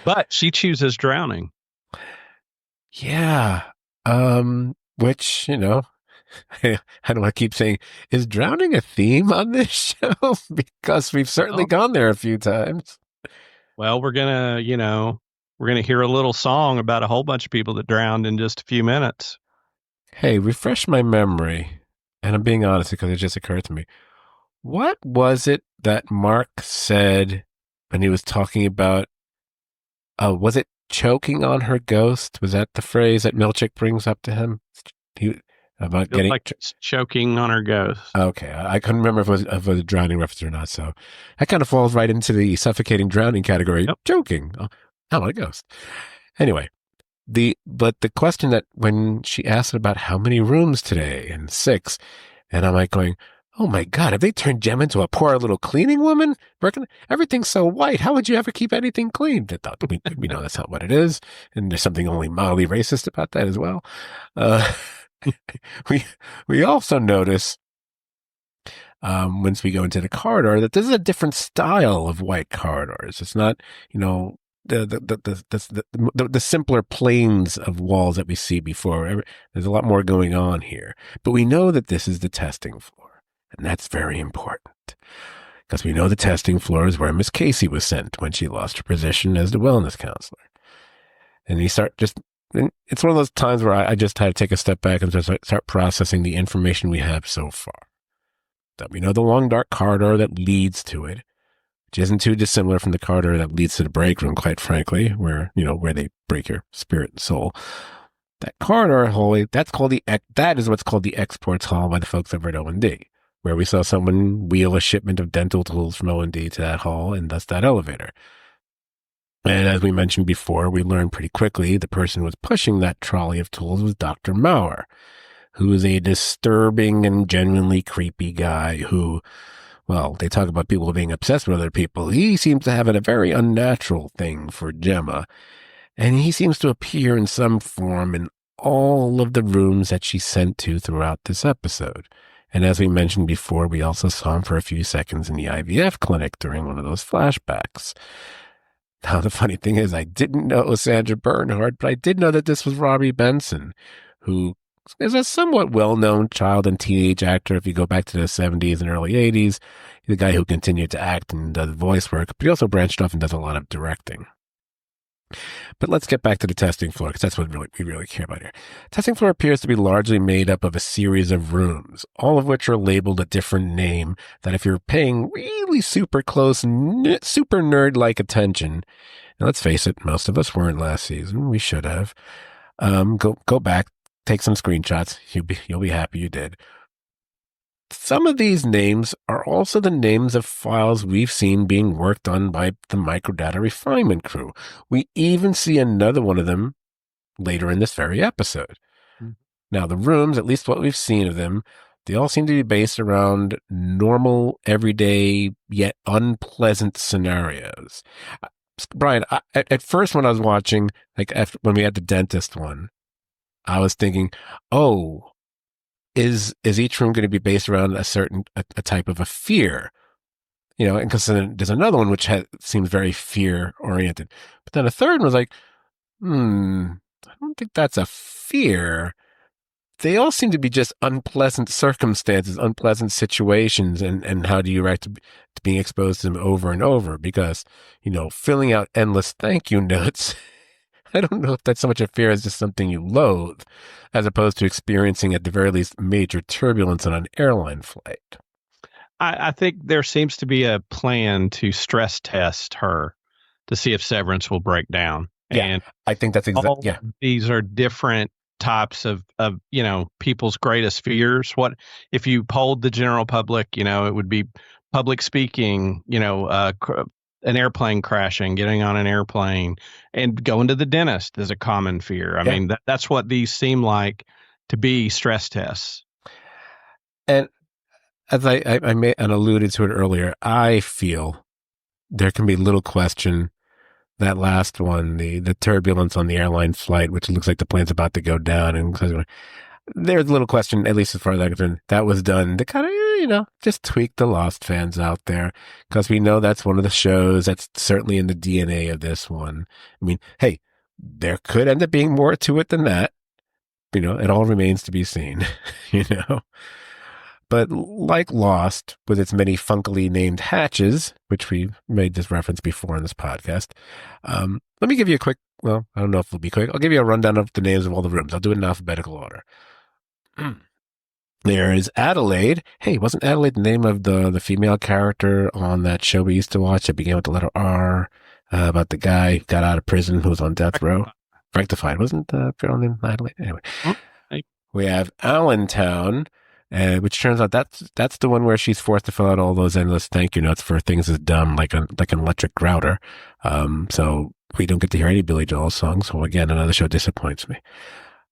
But she chooses drowning. Yeah. Which, I don't want to keep saying, is drowning a theme on this show? Because we've certainly gone there a few times. Well, we're gonna hear a little song about a whole bunch of people that drowned in just a few minutes. Hey, refresh my memory. and I'm being honest because it just occurred to me. What was it that Mark said when he was talking about, was it choking on her ghost? Was that the phrase that Milchick brings up to him? He, about Feels getting, like it's choking on her ghost. okay, I couldn't remember if it was a drowning reference or not. So that kind of falls right into the suffocating drowning category. Yep. Choking. Oh, I'm a ghost. Anyway, but the question that when she asked about how many rooms today and six, and I'm like going, oh my God, have they turned Jem into a poor little cleaning woman? Everything's so white. How would you ever keep anything clean? We know that's not what it is. And there's something only mildly racist about that as well. Uh, we, we also notice, once we go into the corridor, that this is a different style of white corridors. It's not, the simpler planes of walls that we see before. There's a lot more going on here. But we know that this is the testing floor. And that's very important. Because we know the testing floor is where Miss Casey was sent when she lost her position as the wellness counselor. And it's one of those times where I just had to take a step back and just start processing the information we have so far. That we know the long dark corridor that leads to it, which isn't too dissimilar from the corridor that leads to the break room, quite frankly, where they break your spirit and soul. That corridor hallway, that is what's called the exports hall by the folks over at O&D, where we saw someone wheel a shipment of dental tools from O&D to that hall and thus that elevator. And as we mentioned before, we learned pretty quickly the person who was pushing that trolley of tools was Dr. Maurer, who is a disturbing and genuinely creepy guy who, well, they talk about people being obsessed with other people. He seems to have a very unnatural thing for Gemma, and he seems to appear in some form in all of the rooms that she's sent to throughout this episode. And as we mentioned before, we also saw him for a few seconds in the IVF clinic during one of those flashbacks. Now, the funny thing is, I didn't know it was Sandra Bernhard, but I did know that this was Robbie Benson, who is a somewhat well-known child and teenage actor. If you go back to the 70s and early 80s, he's a guy who continued to act and does voice work, but he also branched off and does a lot of directing. But let's get back to the testing floor, because that's what we really care about here. Testing floor appears to be largely made up of a series of rooms, all of which are labeled a different name that if you're paying really super close, super nerd-like attention, and let's face it, most of us weren't last season. We should have. Go back, take some screenshots. You'll be happy you did. Some of these names are also the names of files we've seen being worked on by the microdata refinement crew. We even see another one of them later in this very episode. Mm-hmm. Now, the rooms, at least what we've seen of them, they all seem to be based around normal, everyday, yet unpleasant scenarios. Brian, at first when I was watching, when we had the dentist one, I was thinking, oh, is each room going to be based around a type of a fear? And because then there's another one which seems very fear oriented. But then a third one was like, I don't think that's a fear. They all seem to be just unpleasant circumstances, unpleasant situations, and how do you react to being exposed to them over and over? Because, filling out endless thank you notes, I don't know if that's so much a fear as just something you loathe, as opposed to experiencing, at the very least, major turbulence on an airline flight. I think there seems to be a plan to stress test her to see if Severance will break down. Yeah, and I think that's exactly. Yeah, these are different types of people's greatest fears. What if you polled the general public? It would be public speaking. An airplane crashing, getting on an airplane, and going to the dentist is a common fear. I mean, that's what these seem like to be stress tests. And as I made and alluded to it earlier, I feel there can be little question that last one, the turbulence on the airline flight, which looks like the plane's about to go down, and there's a little question, at least as far as I'm concerned, that was done to kind of, just tweak the Lost fans out there, because we know that's one of the shows that's certainly in the DNA of this one. I mean, hey, there could end up being more to it than that. It all remains to be seen, But like Lost, with its many funkily named hatches, which we've made this reference before in this podcast, let me give you a quick, well, I don't know if it'll be quick. I'll give you a rundown of the names of all the rooms. I'll do it in alphabetical order. There is Adelaide. Hey, wasn't Adelaide the name of the female character on that show we used to watch that began with the letter R, about the guy who got out of prison who was on death row? Rectified. Wasn't the girl named Adelaide? Anyway, we have Allentown, which turns out that's the one where she's forced to fill out all those endless thank you notes for things as dumb like an electric router. So we don't get to hear any Billy Joel songs. So again, another show disappoints me.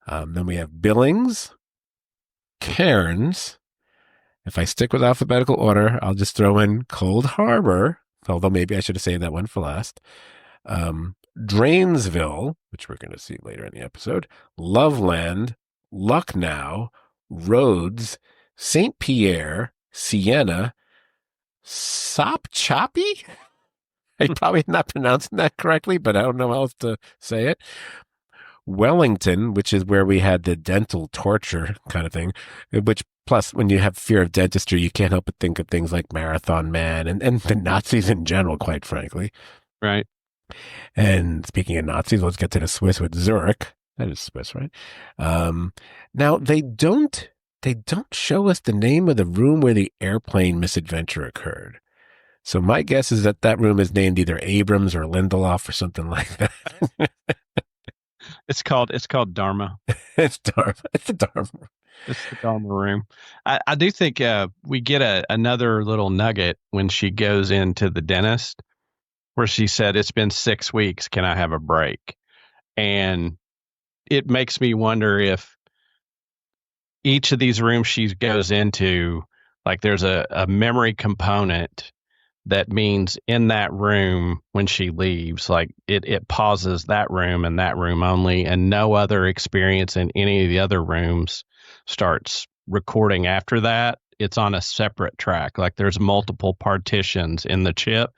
Then we have Billings, Cairns. If I stick with alphabetical order, I'll just throw in Cold Harbor, although maybe I should have saved that one for last. Drainsville, which we're going to see later in the episode, Loveland, Lucknow, Rhodes, St. Pierre, Siena, Sopchoppy? I'm probably not pronouncing that correctly, but I don't know how else to say it. Wellington, which is where we had the dental torture kind of thing, which plus when you have fear of dentistry, you can't help but think of things like Marathon Man and the Nazis in general, quite frankly. Right. And speaking of Nazis, let's get to the Swiss with Zurich. That is Swiss, right? Now they don't show us the name of the room where the airplane misadventure occurred. So my guess is that room is named either Abrams or Lindelof or something like that. It's called Dharma. It's Dharma. It's the Dharma. It's the Dharma room. I do think we get another little nugget when she goes into the dentist where she said, "It's been 6 weeks. Can I have a break?" And it makes me wonder if each of these rooms she goes into, like there's a memory component that means in that room when she leaves, like it pauses that room and that room only, and no other experience in any of the other rooms starts recording after that. It's on a separate track. Like there's multiple partitions in the chip,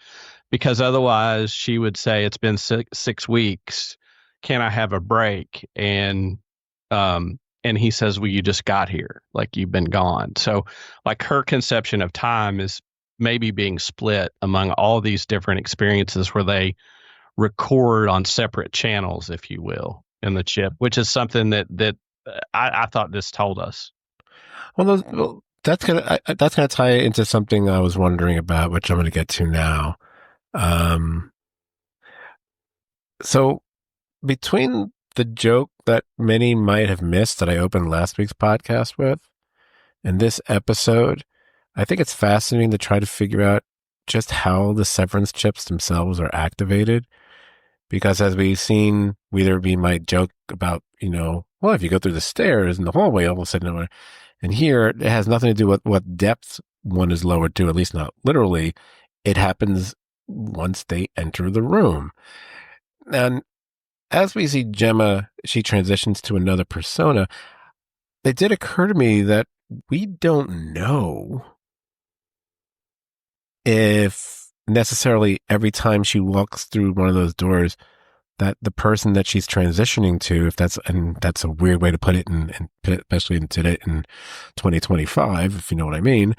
because otherwise she would say, "It's been 6 weeks. Can I have a break?" And he says, "Well, you just got here. Like you've been gone." So like her conception of time is maybe being split among all these different experiences where they record on separate channels, if you will, in the chip, which is something that I thought this told us. Well, that's gonna tie into something I was wondering about, which I'm gonna get to now. So between the joke that many might have missed that I opened last week's podcast with and this episode, I think it's fascinating to try to figure out just how the severance chips themselves are activated. Because as we've seen, we might joke about, well, if you go through the stairs in the hallway, all of a sudden, and here it has nothing to do with what depth one is lowered to, at least not literally. It happens once they enter the room. And as we see Gemma, she transitions to another persona. It did occur to me that we don't know if necessarily every time she walks through one of those doors that the person that she's transitioning to, and that's a weird way to put it, and especially in 2025, if you know what I mean,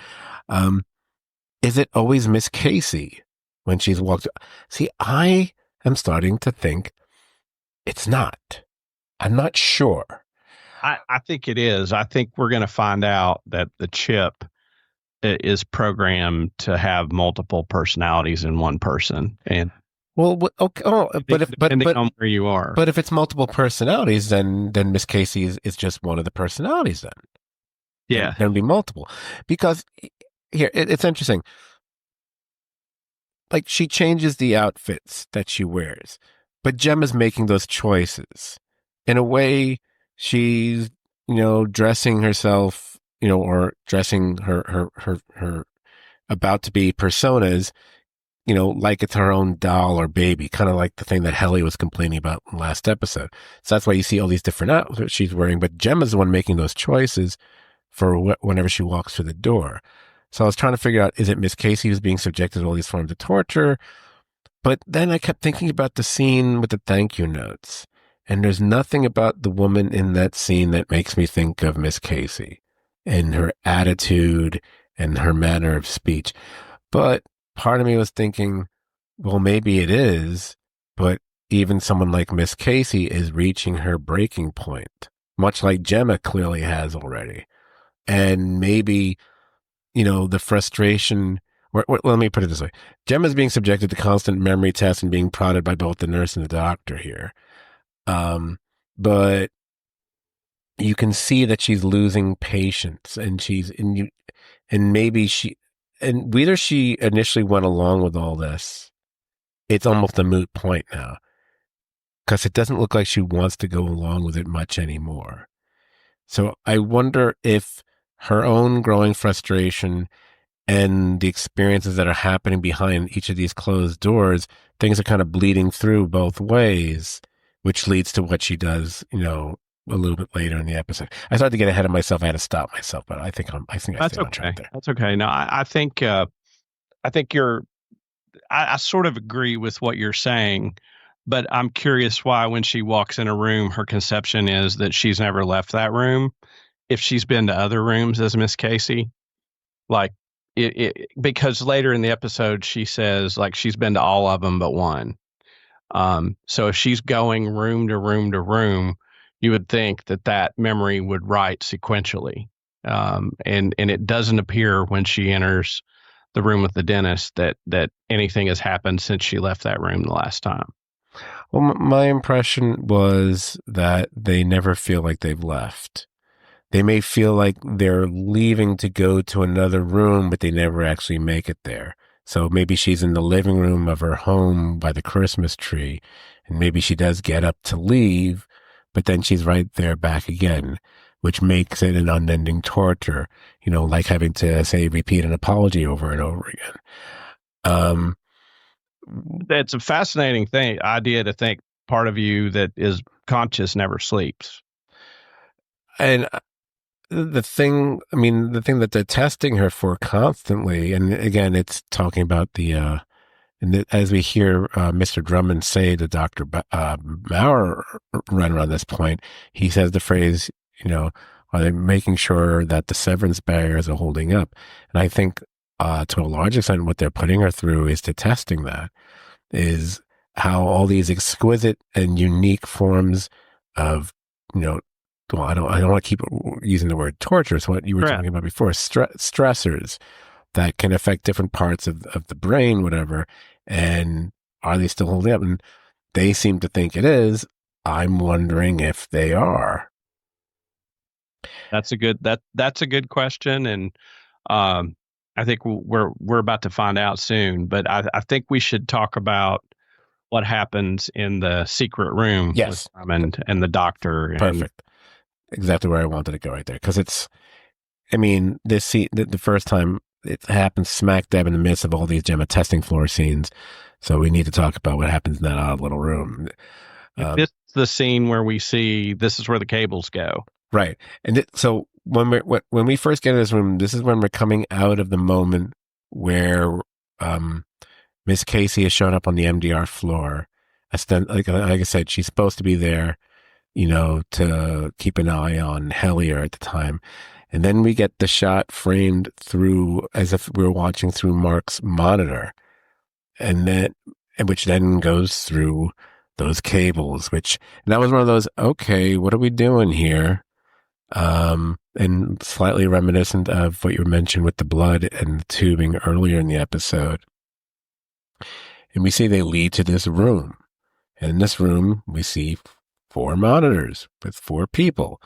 is it always Miss Casey when she's walked? See, I am starting to think it's not. I'm not sure. I think it is. I think we're going to find out that the chip is programmed to have multiple personalities in one person. And well, okay, depending on where you are. But if it's multiple personalities, then Miss Casey is just one of the personalities. Then, yeah, then be multiple. Because here it's interesting. Like she changes the outfits that she wears, but Gemma's making those choices in a way. She's dressing herself, or dressing her about to be personas, like it's her own doll or baby, kind of like the thing that Helly was complaining about in the last episode. So that's why you see all these different outfits she's wearing, but Gemma's the one making those choices for whenever she walks through the door. So I was trying to figure out, is it Miss Casey who's being subjected to all these forms of torture? But then I kept thinking about the scene with the thank you notes. And there's nothing about the woman in that scene that makes me think of Miss Casey and her attitude and her manner of speech. But part of me was thinking, well, maybe it is, but even someone like Miss Casey is reaching her breaking point, much like Gemma clearly has already. And maybe, the frustration, let me put it this way. Gemma's being subjected to constant memory tests and being prodded by both the nurse and the doctor here. But you can see that she's losing patience, and maybe and whether she initially went along with all this, it's almost a moot point now, because it doesn't look like she wants to go along with it much anymore. So I wonder if her own growing frustration and the experiences that are happening behind each of these closed doors, things are kind of bleeding through both ways, which leads to what she does, a little bit later in the episode. I started to get ahead of myself. I had to stop myself, but I think I That's stayed on okay. track there. That's okay. No, I think I sort of agree with what you're saying, but I'm curious why when she walks in a room, her conception is that she's never left that room. If she's been to other rooms as Miss Casey, like because later in the episode, she says like she's been to all of them but one. So if she's going room to room to room, you would think that that memory would write sequentially. And it doesn't appear when she enters the room with the dentist that anything has happened since she left that room the last time. Well, my impression was that they never feel like they've left. They may feel like they're leaving to go to another room, but they never actually make it there. So maybe she's in the living room of her home by the Christmas tree, and maybe she does get up to leave, but then she's right there back again, which makes it an unending torture, like having to, say, repeat an apology over and over again. It's a fascinating idea to think part of you that is conscious never sleeps. And the thing that they're testing her for constantly, and again, it's talking about as we hear Mr. Drummond say to Dr. Maurer run around this point, he says the phrase, are they making sure that the severance barriers are holding up? And I think to a large extent, what they're putting her through is to testing that, is how all these exquisite and unique forms of, well, I don't want to keep using the word torture. It's what you were talking about before, stressors that can affect different parts of the brain, whatever. And are they still holding up? And they seem to think it is. I'm wondering if they are. That's a good question. And, I think we're about to find out soon, but I think we should talk about what happens in the secret room Yes. with Drummond and the doctor. Perfect. Exactly where I wanted to go right there. Because the first time it happens smack dab in the midst of all these Gemma testing floor scenes. So we need to talk about what happens in that odd little room. This is the scene where we see this is where the cables go. Right. And so when we first get in this room, this is when we're coming out of the moment where Miss Casey has shown up on the MDR floor. Like I said, she's supposed to be there, to keep an eye on Hellier at the time. And then we get the shot framed through as if we were watching through Mark's monitor, which then goes through those cables, and that was one of those, okay, what are we doing here? And slightly reminiscent of what you mentioned with the blood and the tubing earlier in the episode. And we see they lead to this room. And in this room, we see 4 monitors with 4 people,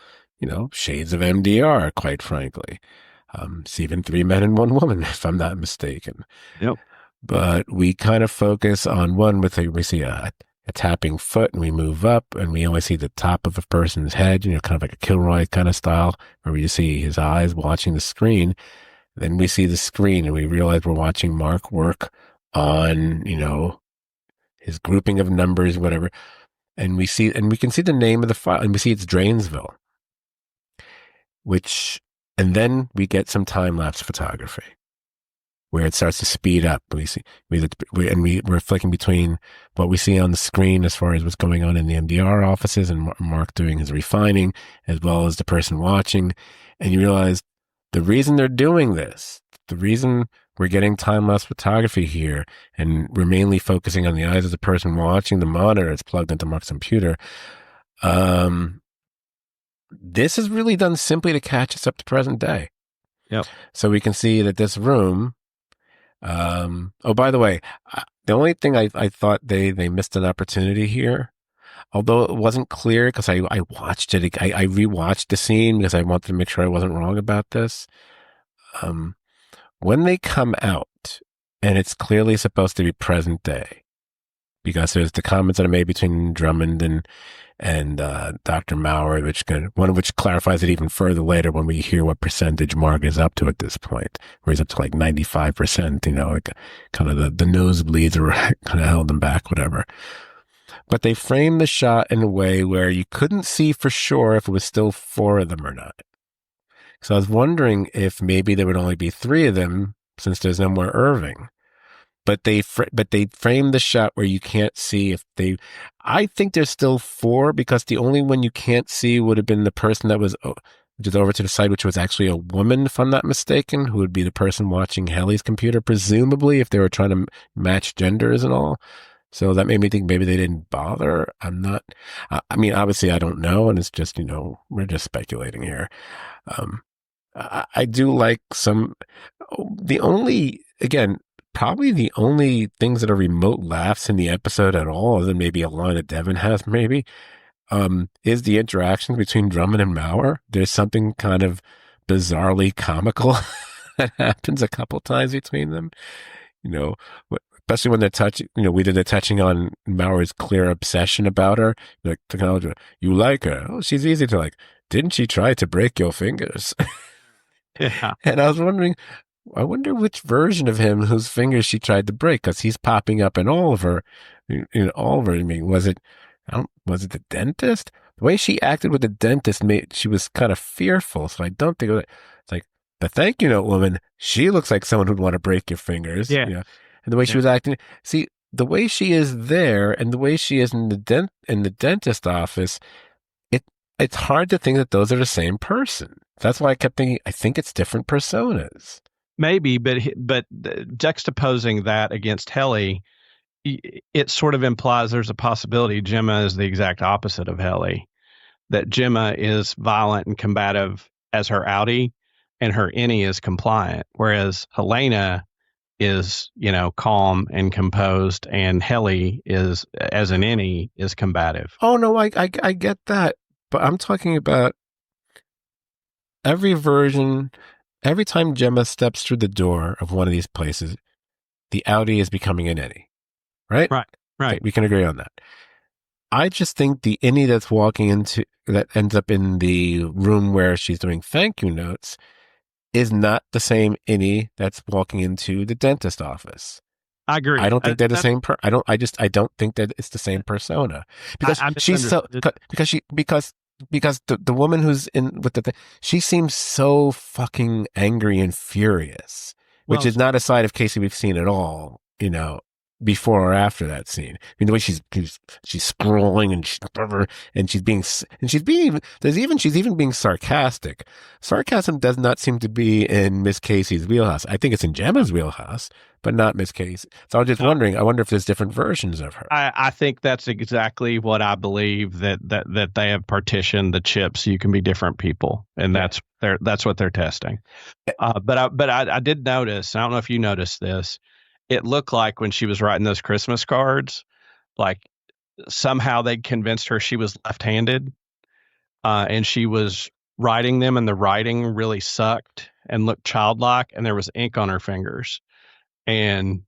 shades of MDR, quite frankly. It's even 3 men and 1 woman, if I'm not mistaken. Yep. But we kind of focus on one we see a tapping foot, and we move up and we only see the top of a person's head, kind of like a Kilroy kind of style, where we just see his eyes watching the screen. Then we see the screen and we realize we're watching Mark work on, his grouping of numbers, whatever. And we can see the name of the file, and we see it's Drainsville, and then we get some time-lapse photography where it starts to speed up. We're flicking between what we see on the screen as far as what's going on in the MDR offices and Mark doing his refining, as well as the person watching. And you realize the reason they're doing this, the reason we're getting time-lapse photography here, and we're mainly focusing on the eyes of the person watching the monitor that's plugged into Mark's computer, this is really done simply to catch us up to present day. Yep. So we can see that this room, oh, by the way, the only thing I thought they missed an opportunity here, although it wasn't clear because I watched it, I rewatched the scene because I wanted to make sure I wasn't wrong about this. When they come out, and it's clearly supposed to be present day, because there's the comments that are made between Drummond and Dr. Maurer, one of which clarifies it even further later when we hear what percentage Mark is up to at this point, where he's up to like 95%, like kind of the nosebleeds are kind of held him back, whatever. But they framed the shot in a way where you couldn't see for sure if it was still 4 of them or not. So I was wondering if maybe there would only be 3 of them since there's no more Irving. But they framed the shot where you can't see if they. I think there's still 4 because the only one you can't see would have been the person that was just over to the side, which was actually a woman, if I'm not mistaken, who would be the person watching Helly's computer, presumably, if they were trying to match genders and all. So that made me think maybe they didn't bother. I'm not. I mean, obviously, I don't know, and it's just we're just speculating here. I do like some. Probably the only things that are remote laughs in the episode at all, other than maybe a line that Devin has, maybe, is the interaction between Drummond and Maurer. There's something kind of bizarrely comical that happens a couple times between them. Especially when they're touching, whether they're touching on Maurer's clear obsession about her, like technology. You like her? Oh, she's easy to like. Didn't she try to break your fingers? Yeah. And I was wondering, I wonder which version of him whose fingers she tried to break, because he's popping up in all of her. I mean, was it the dentist? The way she acted with the dentist she was kind of fearful. So I don't think it's like the thank you note woman. She looks like someone who'd want to break your fingers. Yeah. And the way she was acting. See, the way she is there and the way she is in the dentist office, it's hard to think that those are the same person. That's why I kept thinking, I think it's different personas. Maybe, but juxtaposing that against Helly, it sort of implies there's a possibility Gemma is the exact opposite of Helly. That Gemma is violent and combative as her outie, and her innie is compliant, whereas Helena is, calm and composed, and Helly is, as an innie, is combative. Oh no, I get that. But I'm talking about every time Gemma steps through the door of one of these places, the outie is becoming an innie, right? Right. Okay, we can agree on that. I just think the innie that ends up in the room where she's doing thank you notes is not the same innie that's walking into the dentist office. I agree. I don't think they're the same. I don't think that it's the same persona because because the woman who's in with she seems so fucking angry and furious, which is not a side of Casey we've seen at all, before or after that scene. I mean, the way she's scrolling and she's even being sarcastic. Sarcasm does not seem to be in Miss Casey's wheelhouse. I think it's in Gemma's wheelhouse, but not Miss Casey. So I was just wondering. I wonder if there's different versions of her. I think that's exactly what I believe, that they have partitioned the chips so you can be different people, and that's what they're testing. But I did notice. I don't know if you noticed this. It looked like when she was writing those Christmas cards, like somehow they convinced her she was left-handed, and she was writing them, and the writing really sucked and looked childlike, and there was ink on her fingers, and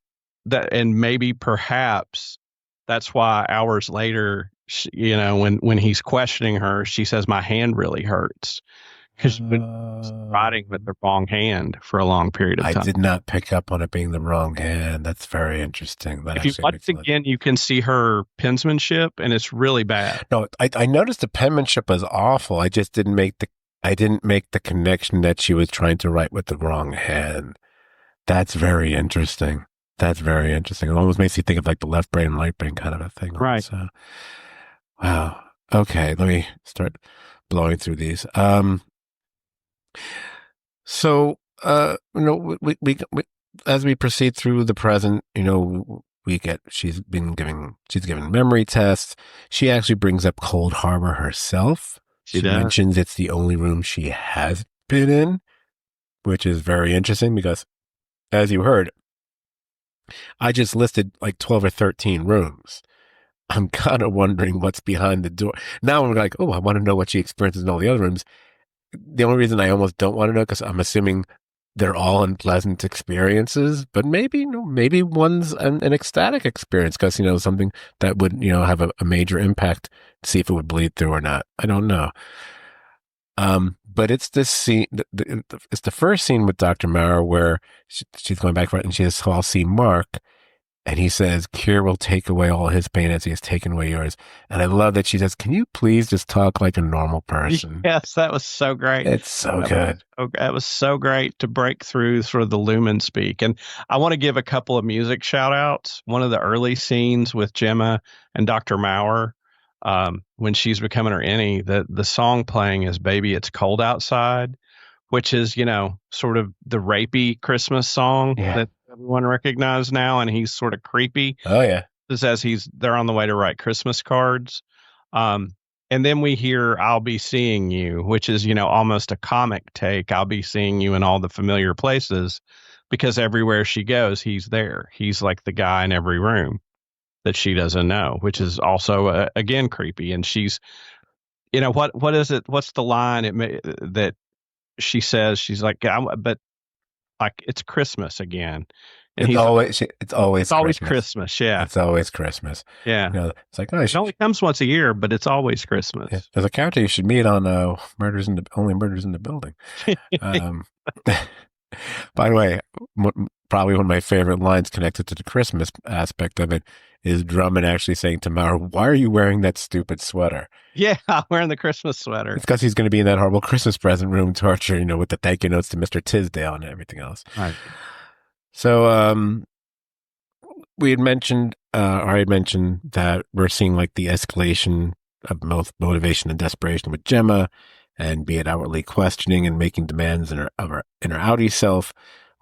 maybe perhaps that's why hours later, when he's questioning her, she says, "My hand really hurts." Because she's been writing with the wrong hand for a long period of time. I did not pick up on it being the wrong hand. That's very interesting. If you watch it again, you can see her penmanship, and it's really bad. No, I noticed the penmanship was awful. I just didn't make the connection that she was trying to write with the wrong hand. That's very interesting. It almost makes you think of like the left brain, light brain kind of a thing. Right. So, wow. Okay, let me start blowing through these. So, we as we proceed through the present, she's given memory tests. She actually brings up Cold Harbor herself, She She does. mentions it's the only room she has been in, which is very interesting because, as you heard, I just listed like 12 or 13 rooms. I'm kind of wondering what's behind the door. Now I'm like, oh, I want to know what she experiences in all the other rooms. The only reason I almost don't want to know because I'm assuming they're all unpleasant experiences, but maybe, maybe one's an ecstatic experience because, something that would, have a major impact to see if it would bleed through or not. I don't know. But it's this scene, it's the first scene with Dr. Mara where she's going back for it and she says, so I'll see Mark. And he says, Cure will take away all his pain as he has taken away yours. And I love that she says, can you please just talk like a normal person? Yes, that was so great. It's so good. That was so great to break through sort of the lumen speak. And I want to give a couple of music shout outs. One of the early scenes with Gemma and Dr. Maurer, when she's becoming her innie, the song playing is Baby It's Cold Outside, which is, sort of the rapey Christmas song that everyone recognizes now. And he's sort of creepy. Oh, yeah. Just as they're on the way to write Christmas cards. And then we hear I'll Be Seeing You, which is, almost a comic take. I'll be seeing you in all the familiar places because everywhere she goes, he's there. He's like the guy in every room that she doesn't know, which is also, again, creepy. And she's, what is it? What's the line that she says? She's like, but like, it's Christmas again. And it's always Christmas. Yeah. It's always Christmas. Yeah. It's like, oh, it only comes once a year, but it's always Christmas. Yeah. There's a character you should meet on Only Murders in the Building. By the way, probably one of my favorite lines connected to the Christmas aspect of it is Drummond actually saying to Maurer, why are you wearing that stupid sweater? Yeah, wearing the Christmas sweater. It's because he's going to be in that horrible Christmas present room torture, with the thank you notes to Mr. Tisdale and everything else. Right. So, I had mentioned that we're seeing like the escalation of both motivation and desperation with Gemma, and be it outwardly questioning and making demands in her outie self,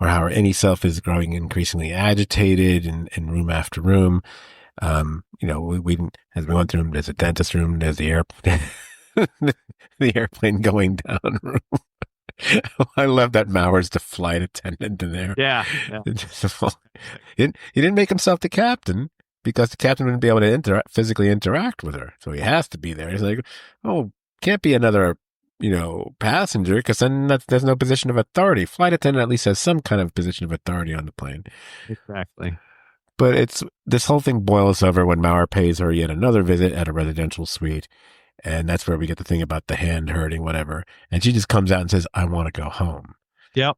or how her innie self is growing increasingly agitated in room after room. We as we went through, there's a dentist room, there's the airplane, the airplane going down room. I love that Maurer's the flight attendant in there. Yeah. He didn't make himself the captain because the captain wouldn't be able to physically interact with her. So he has to be there. He's like, oh, can't be another, passenger because then there's no position of authority. Flight attendant at least has some kind of position of authority on the plane. Exactly. But this whole thing boils over when Maurer pays her yet another visit at a residential suite. And that's where we get the thing about the hand hurting, whatever. And she just comes out and says, I want to go home. Yep.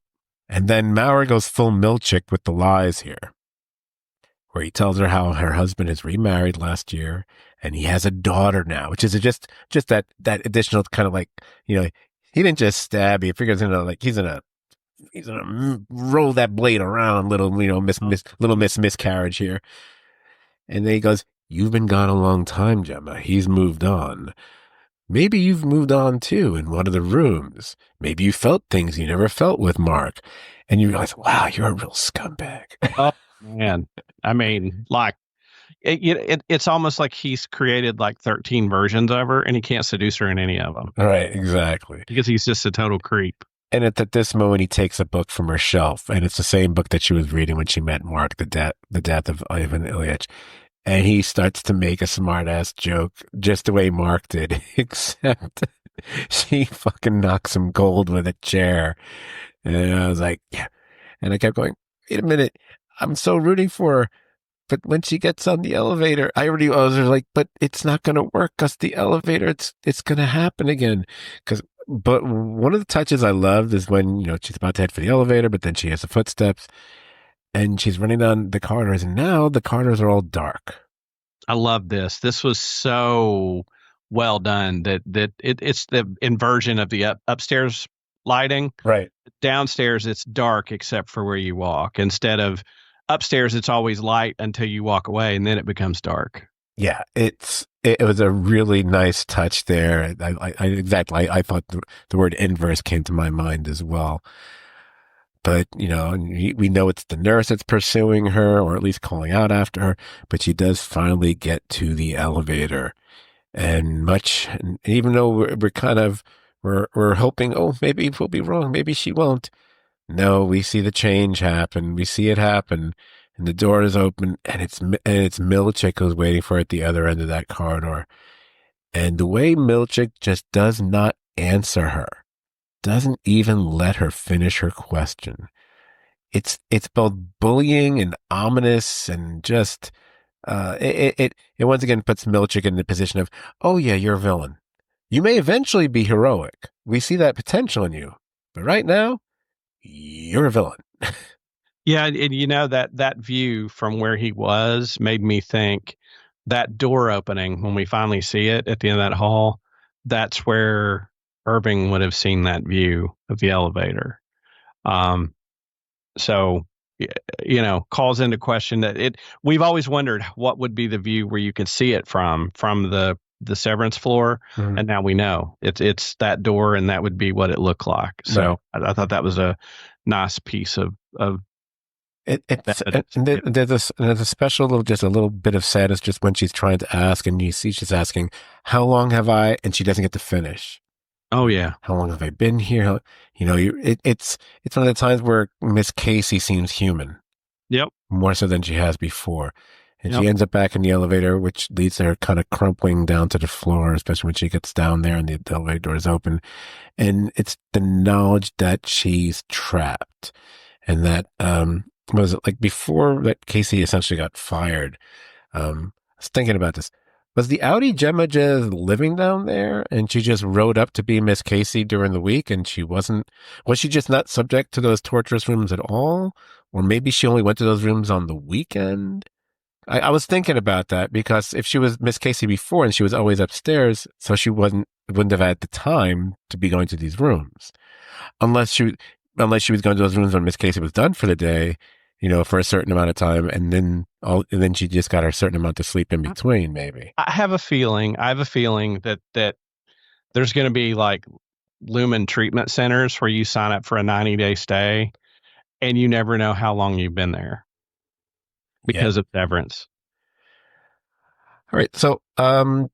And then Maurer goes full Milchick with the lies here, where he tells her how her husband is remarried last year and he has a daughter now, which is just that additional kind of like, he didn't just stab you. He figures, he's gonna roll that blade around, little miss miscarriage here. And then he goes, you've been gone a long time, Gemma. He's moved on. Maybe you've moved on too in one of the rooms. Maybe you felt things you never felt with Mark. And you realize, wow, you're a real scumbag. Oh, man. I mean, like, it's almost like he's created like 13 versions of her and he can't seduce her in any of them. Right, exactly. Because he's just a total creep. And at this moment, he takes a book from her shelf, and it's the same book that she was reading when she met Mark, the death of Ivan Ilyich. And he starts to make a smart-ass joke just the way Mark did, except she fucking knocks him cold with a chair. And I was like, yeah. And I kept going, wait a minute. I'm so rooting for her. But when she gets on the elevator, I was like, but it's not going to work because the elevator, it's going to happen again. But one of the touches I loved is when, she's about to head for the elevator, but then she hears the footsteps. And she's running down the corridors, and now the corridors are all dark. I love this. This was so well done that it's the inversion of the upstairs lighting. Right. Downstairs, it's dark except for where you walk. Instead of upstairs, it's always light until you walk away, and then it becomes dark. Yeah, it was a really nice touch there. I thought the word inverse came to my mind as well. But, we know it's the nurse that's pursuing her, or at least calling out after her, but she does finally get to the elevator. And even though we're kind of, we're hoping, oh, maybe we'll be wrong. Maybe she won't. No, we see the change happen. We see it happen. And the door is open and it's Milchick who's waiting for her at the other end of that corridor. And the way Milchick just does not answer her, doesn't even let her finish her question. It's both bullying and ominous and just it once again puts Milchick in the position of, oh yeah, you're a villain. You may eventually be heroic. We see that potential in you, but right now you're a villain. Yeah, and you know that view from where he was made me think that door opening when we finally see it at the end of that hall, that's where Irving would have seen that view of the elevator. Um, so calls into question that it. We've always wondered what would be the view where you could see it from the Severance floor, Mhm. and now we know it's that door, and that would be what it looked like. So I thought that was a nice piece of It's that. and there's a special little, just a little bit of sadness just when she's trying to ask, and you see she's asking, "How long have I?" and she doesn't get to finish. Oh yeah, How long have I been here? It's one of the times where Miss Casey seems human yep, more so than she has before, and yep. she ends up back in the elevator, which leads to her kind of crumpling down to the floor, especially when she gets down there and the elevator door is open, and it's the knowledge that she's trapped, and that what was it like before that Casey essentially got fired? I was thinking about this. Was the Audi Gemma just living down there and she just rode up to be Miss Casey during the week and was she just not subject to those torturous rooms at all? Or maybe she only went to those rooms on the weekend? I was thinking about that because if she was Miss Casey before and she was always upstairs, so she wouldn't have had the time to be going to these rooms unless she was going to those rooms when Miss Casey was done for the day, for a certain amount of time, and then she just got a certain amount of sleep in between, maybe. I have a feeling. I have a feeling that there's going to be like Lumen treatment centers where you sign up for a 90-day stay, and you never know how long you've been there Yeah. because of severance. All right. So,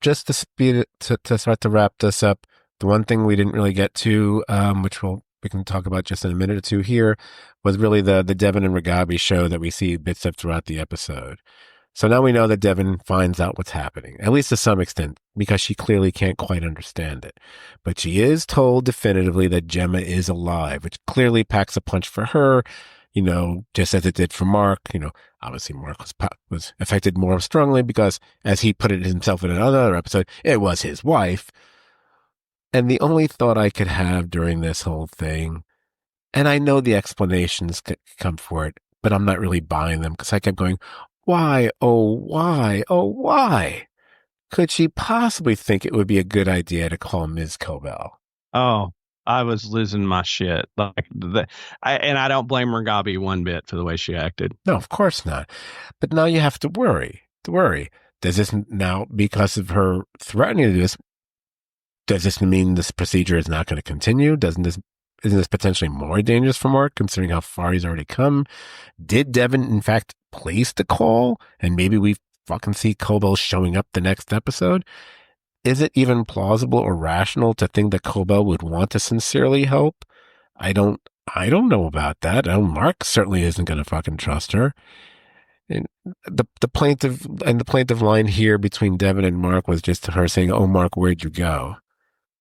just to speed it to start to wrap this up, the one thing we didn't really get to, which we can talk about just in a minute or two here, was really the Devon and Ragabi show that we see bits of throughout the episode. So now we know that Devon finds out what's happening, at least to some extent, because she clearly can't quite understand it. But she is told definitively that Gemma is alive, which clearly packs a punch for her, just as it did for Mark. Obviously Mark was affected more strongly because, as he put it himself in another episode, it was his wife. And the only thought I could have during this whole thing, and I know the explanations come for it, but I'm not really buying them because I kept going, why, oh, why, oh, why could she possibly think it would be a good idea to call Ms. Cobell? Oh, I was losing my shit. And I don't blame Ragabi one bit for the way she acted. No, of course not. But now you have to worry. Does this now, because of her threatening to do this, does this mean this procedure is not going to continue? Isn't this potentially more dangerous for Mark, considering how far he's already come? Did Devon, in fact, place the call? And maybe we fucking see Cobell showing up the next episode? Is it even plausible or rational to think that Cobell would want to sincerely help? I don't know about that. Mark certainly isn't going to fucking trust her. And the plaintiff line here between Devon and Mark was just her saying, "Oh, Mark, where'd you go?"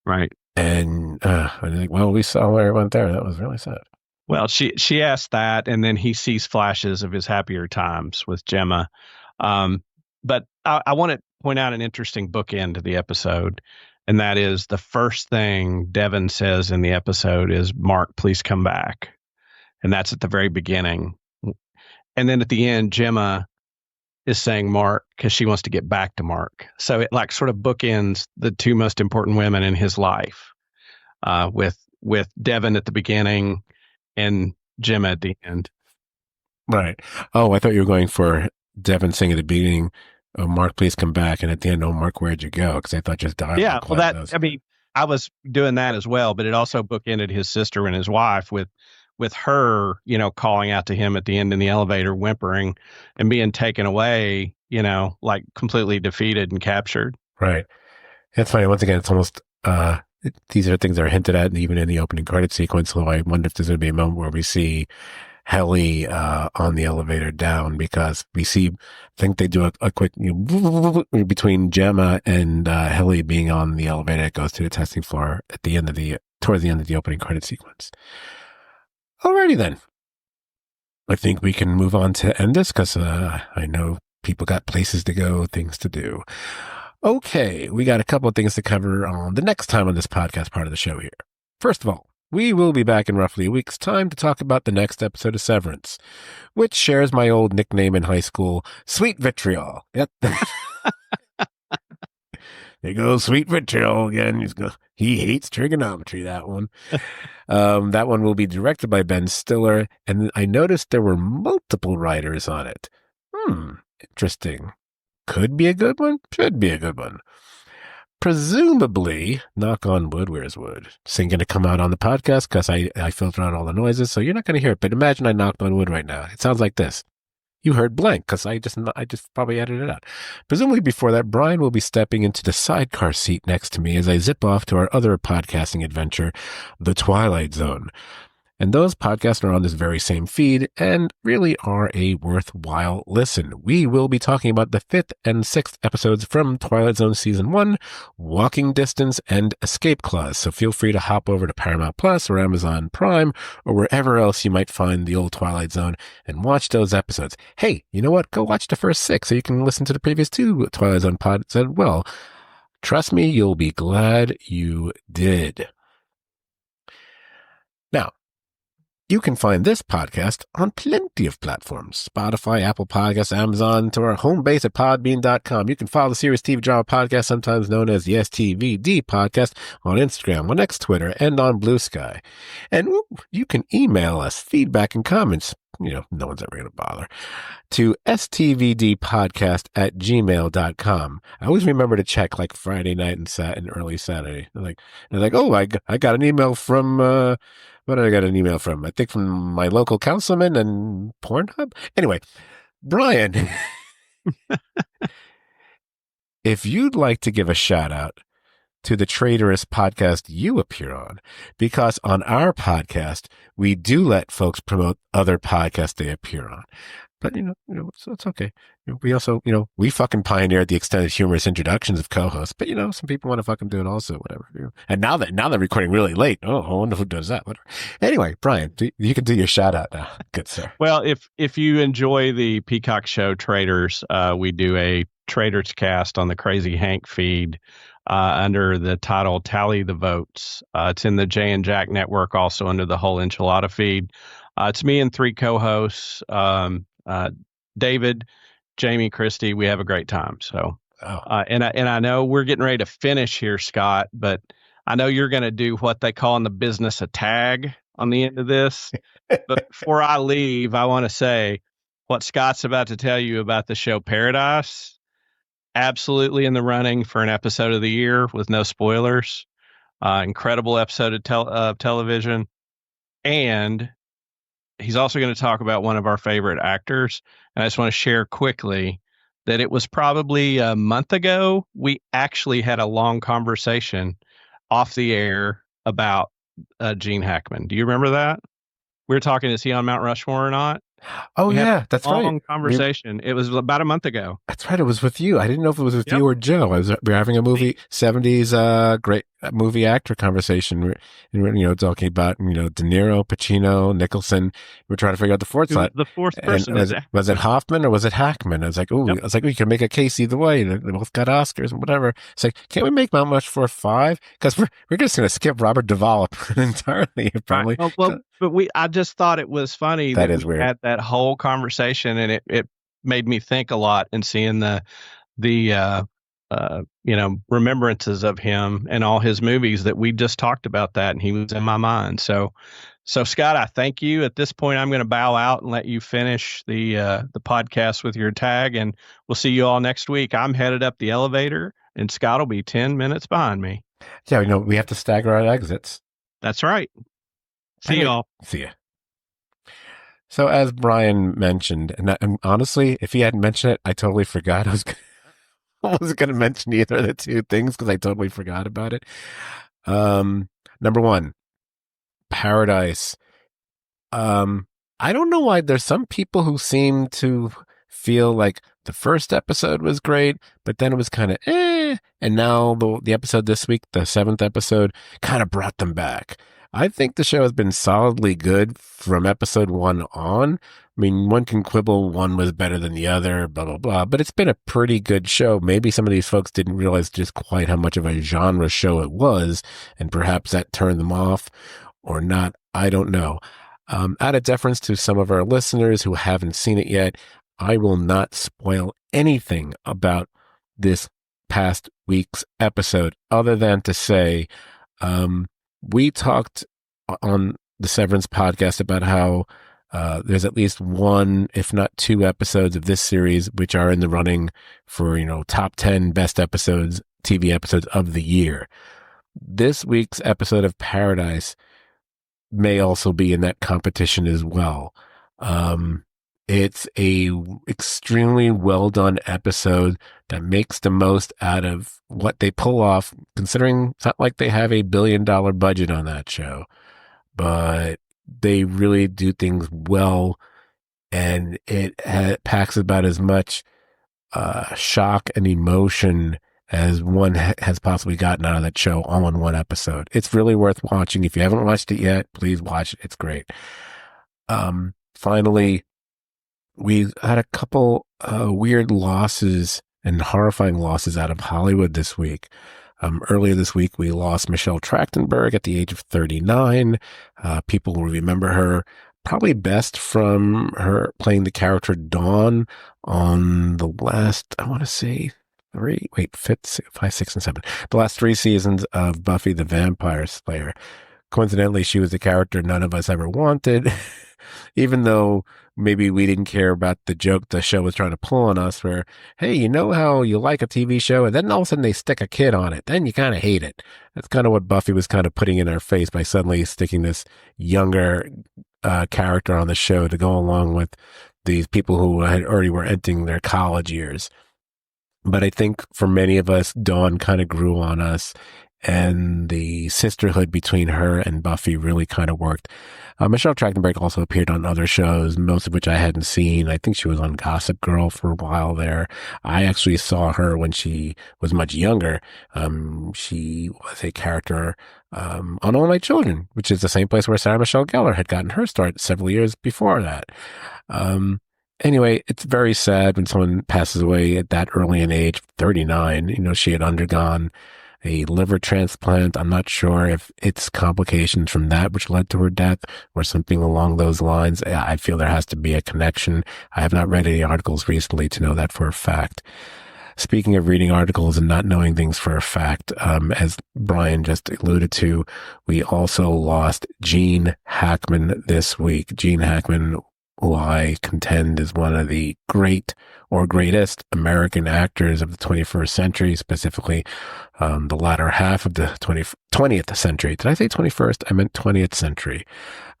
Right. And I'm like, well, we saw where it went there. That was really sad. Well, she asked that, and then he sees flashes of his happier times with Gemma. But I want to point out an interesting bookend to the episode, and that is the first thing Devon says in the episode is, "Mark, please come back," and that's at the very beginning. And then at the end, Gemma is saying Mark because she wants to get back to Mark. So it like sort of bookends the two most important women in his life, with Devon at the beginning and Gemma at the end. Right. Oh, I thought you were going for Devon saying at the beginning, "Oh, Mark, please come back," and at the end, "Oh, Mark, where'd you go?" Because I thought just dialogue. Yeah, well, I was doing that as well, but it also bookended his sister and his wife with her, calling out to him at the end in the elevator, whimpering and being taken away, like completely defeated and captured. Right. It's funny. Once again, it's almost, these are things that are hinted at even in the opening credit sequence. So I wonder if there's going to be a moment where we see Helly, on the elevator down, because I think they do a quick, between Gemma and, Helly being on the elevator that goes to the testing floor towards the end of the opening credit sequence. Alrighty then. I think we can move on to end this because, I know people got places to go, things to do. Okay, we got a couple of things to cover on the next time on this podcast part of the show here. First of all, we will be back in roughly a week's time to talk about the next episode of Severance, which shares my old nickname in high school, Sweet Vitriol. Yep. There goes Sweet Vitriol again. He hates trigonometry, that one. That one will be directed by Ben Stiller, and I noticed there were multiple writers on it. Interesting. Could be a good one, should be a good one. Presumably, knock on wood, where's wood? This ain't going to come out on the podcast because I filter out all the noises, so you're not going to hear it. But imagine I knocked on wood right now. It sounds like this. You heard blank because I just probably edited it out. Presumably before that, Brian will be stepping into the sidecar seat next to me as I zip off to our other podcasting adventure, The Twilight Zone. And those podcasts are on this very same feed and really are a worthwhile listen. We will be talking about the 5th and 6th episodes from Twilight Zone Season 1, Walking Distance, and Escape Clause. So feel free to hop over to Paramount Plus or Amazon Prime or wherever else you might find the old Twilight Zone and watch those episodes. Hey, you know what? Go watch the first 6 so you can listen to the previous 2 Twilight Zone pods as well. Trust me, you'll be glad you did. Now, you can find this podcast on plenty of platforms. Spotify, Apple Podcasts, Amazon, to our home base at podbean.com. You can follow the Serious TV Drama Podcast, sometimes known as the STVD Podcast, on Instagram, on X, Twitter, and on Blue Sky. And you can email us feedback and comments. No one's ever going to bother. To stvdpodcast@gmail.com. I always remember to check like Friday night and early Saturday. Oh, I got an email from, what did I get an email from? I think from my local councilman and Pornhub. Anyway, Brian, if you'd like to give a shout out to the traitorous podcast you appear on, because on our podcast, we do let folks promote other podcasts they appear on. But, so it's okay. We also, we fucking pioneered the extended humorous introductions of co-hosts, but, some people want to fucking do it also, whatever. And now they're recording really late. Oh, I wonder who does that. Whatever. Anyway, Brian, you can do your shout out now. Good, sir. Well, if you enjoy the Peacock show Traitors, we do a Traitors cast on the Crazy Hank feed, under the title Tally the Votes. It's in the Jay and Jack network, also under the whole enchilada feed. It's me and 3 co-hosts, David, Jamie, Christy. We have a great time. So, and I know we're getting ready to finish here, Scott, but I know you're going to do what they call in the business a tag on the end of this. But before I leave, I want to say what Scott's about to tell you about the show Paradise. Absolutely in the running for an episode of the year with no spoilers. Incredible episode of television. And he's also going to talk about one of our favorite actors. And I just want to share quickly that it was probably a month ago, we actually had a long conversation off the air about Gene Hackman. Do you remember that? We were talking, is he on Mount Rushmore or not? Oh, yeah, that's right. Long conversation. It was about a month ago. That's right. It was with you. I didn't know if it was with you or Joe. We were having a 70s great movie actor conversation. We're talking about, De Niro, Pacino, Nicholson. We're trying to figure out the fourth slot. The fourth person. Was it Hoffman or was it Hackman? I was like, we can make a case either way. They both got Oscars and whatever. It's like, can't we make Mount Rushmore 5? Because we're just going to skip Robert Duvall entirely, probably. Right. Well, but I just thought it was funny that we weird. had that whole conversation, and it made me think a lot, and seeing the remembrances of him and all his movies that we just talked about that, and he was in my mind. So Scott, I thank you. At this point, I'm going to bow out and let you finish the podcast with your tag, and we'll see you all next week. I'm headed up the elevator, and Scott will be 10 minutes behind me. Yeah, we have to stagger our exits. That's right. See y'all. See ya. So as Brian mentioned, and honestly, if he hadn't mentioned it, I totally forgot. I wasn't going to mention either of the two things because I totally forgot about it. Um, Number one, Paradise. Um, I don't know why there's some people who seem to feel like the first episode was great, but then it was kind of and now the episode this week, the seventh episode, kind of brought them back. I think the show has been solidly good from episode one on. I mean, one can quibble one was better than the other, blah, blah, blah, but it's been a pretty good show. Maybe some of these folks didn't realize just quite how much of a genre show it was, and perhaps that turned them off or not. I don't know. Out of deference to some of our listeners who haven't seen it yet, I will not spoil anything about this past week's episode other than to say, we talked on the Severance podcast about how there's at least one, if not two episodes of this series which are in the running for, top 10 best episodes, TV episodes of the year. This week's episode of Paradise may also be in that competition as well. It's a extremely well done episode that makes the most out of what they pull off, considering it's not like they have $1 billion budget on that show, but they really do things well, and it packs about as much shock and emotion as one has possibly gotten out of that show all in one episode. It's really worth watching. If you haven't watched it yet, please watch it. It's great. Finally, we had a couple weird losses and horrifying losses out of Hollywood this week. Earlier this week, we lost Michelle Trachtenberg at the age of 39. People will remember her probably best from her playing the character Dawn on the last, I want to say, five, six, and seven. The last three seasons of Buffy the Vampire Slayer. Coincidentally, she was the character none of us ever wanted, even though maybe we didn't care about the joke the show was trying to pull on us where, hey, you know how you like a TV show and then all of a sudden they stick a kid on it. Then you kind of hate it. That's kind of what Buffy was kind of putting in our face by suddenly sticking this younger character on the show to go along with these people who had already were entering their college years. But I think for many of us, Dawn kind of grew on us, and the sisterhood between her and Buffy really kind of worked. Michelle Trachtenberg also appeared on other shows, most of which I hadn't seen. I think she was on Gossip Girl for a while there. I actually saw her when she was much younger. She was a character on All My Children, which is the same place where Sarah Michelle Gellar had gotten her start several years before that. Anyway, it's very sad when someone passes away at that early an age, 39. She had undergone a liver transplant. I'm not sure if it's complications from that which led to her death or something along those lines. I feel there has to be a connection. I have not read any articles recently to know that for a fact. Speaking of reading articles and not knowing things for a fact, as Brian just alluded to, we also lost Gene Hackman this week. Gene Hackman, who I contend is one of the great or greatest American actors of the 21st century, specifically the latter half of the 20th century. Did I say 21st? I meant 20th century.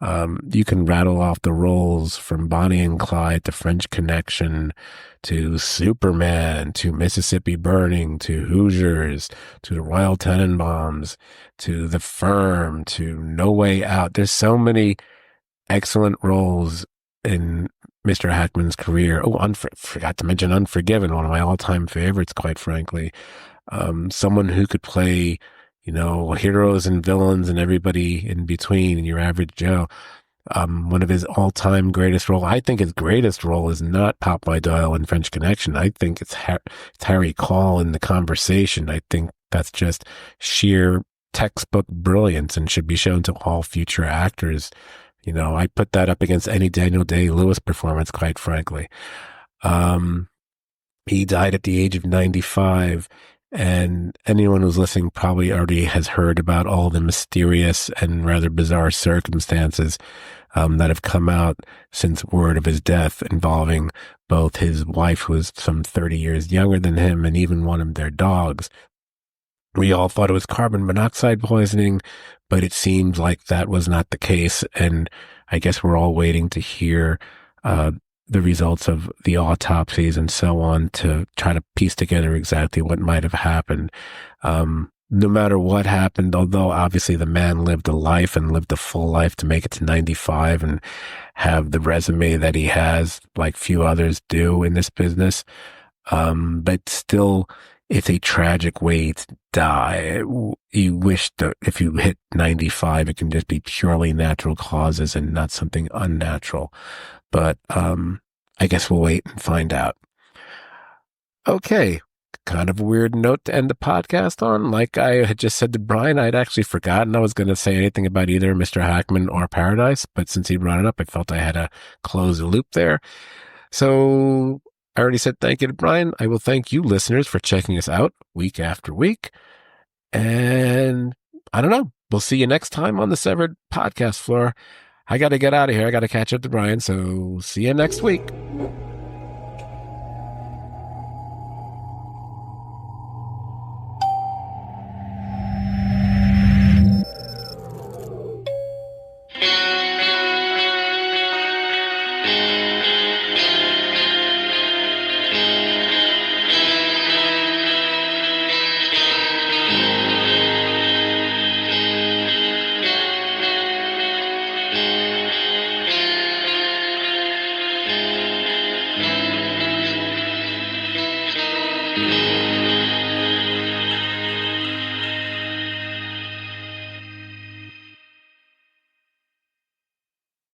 You can rattle off the roles from Bonnie and Clyde to French Connection to Superman to Mississippi Burning to Hoosiers to the Royal Tenenbaums to The Firm to No Way Out. There's so many excellent roles in Mr. Hackman's career. Oh, forgot to mention Unforgiven, one of my all-time favorites, quite frankly. Someone who could play, heroes and villains and everybody in between and your average Joe. One of his all-time greatest role. I think his greatest role is not Popeye Doyle in French Connection. I think it's Harry Call in The Conversation. I think that's just sheer textbook brilliance and should be shown to all future actors. I put that up against any Daniel Day-Lewis performance, quite frankly. He died at the age of 95, and anyone who's listening probably already has heard about all the mysterious and rather bizarre circumstances that have come out since word of his death, involving both his wife, who was some 30 years younger than him, and even one of their dogs. We all thought it was carbon monoxide poisoning, but it seemed like that was not the case. And I guess we're all waiting to hear the results of the autopsies and so on to try to piece together exactly what might have happened. No matter what happened, although obviously the man lived a life and lived a full life to make it to 95 and have the resume that he has, like few others do in this business. But still, it's a tragic way to die. You wish that if you hit 95, it can just be purely natural causes and not something unnatural. But I guess we'll wait and find out. Okay. Kind of a weird note to end the podcast on. Like I had just said to Brian, I'd actually forgotten I was going to say anything about either Mr. Hackman or Paradise, but since he brought it up, I felt I had to close the loop there. So I already said thank you to Brian. I will thank you listeners for checking us out week after week. And I don't know. We'll see you next time on the Severed podcast floor. I got to get out of here. I got to catch up to Brian. So see you next week.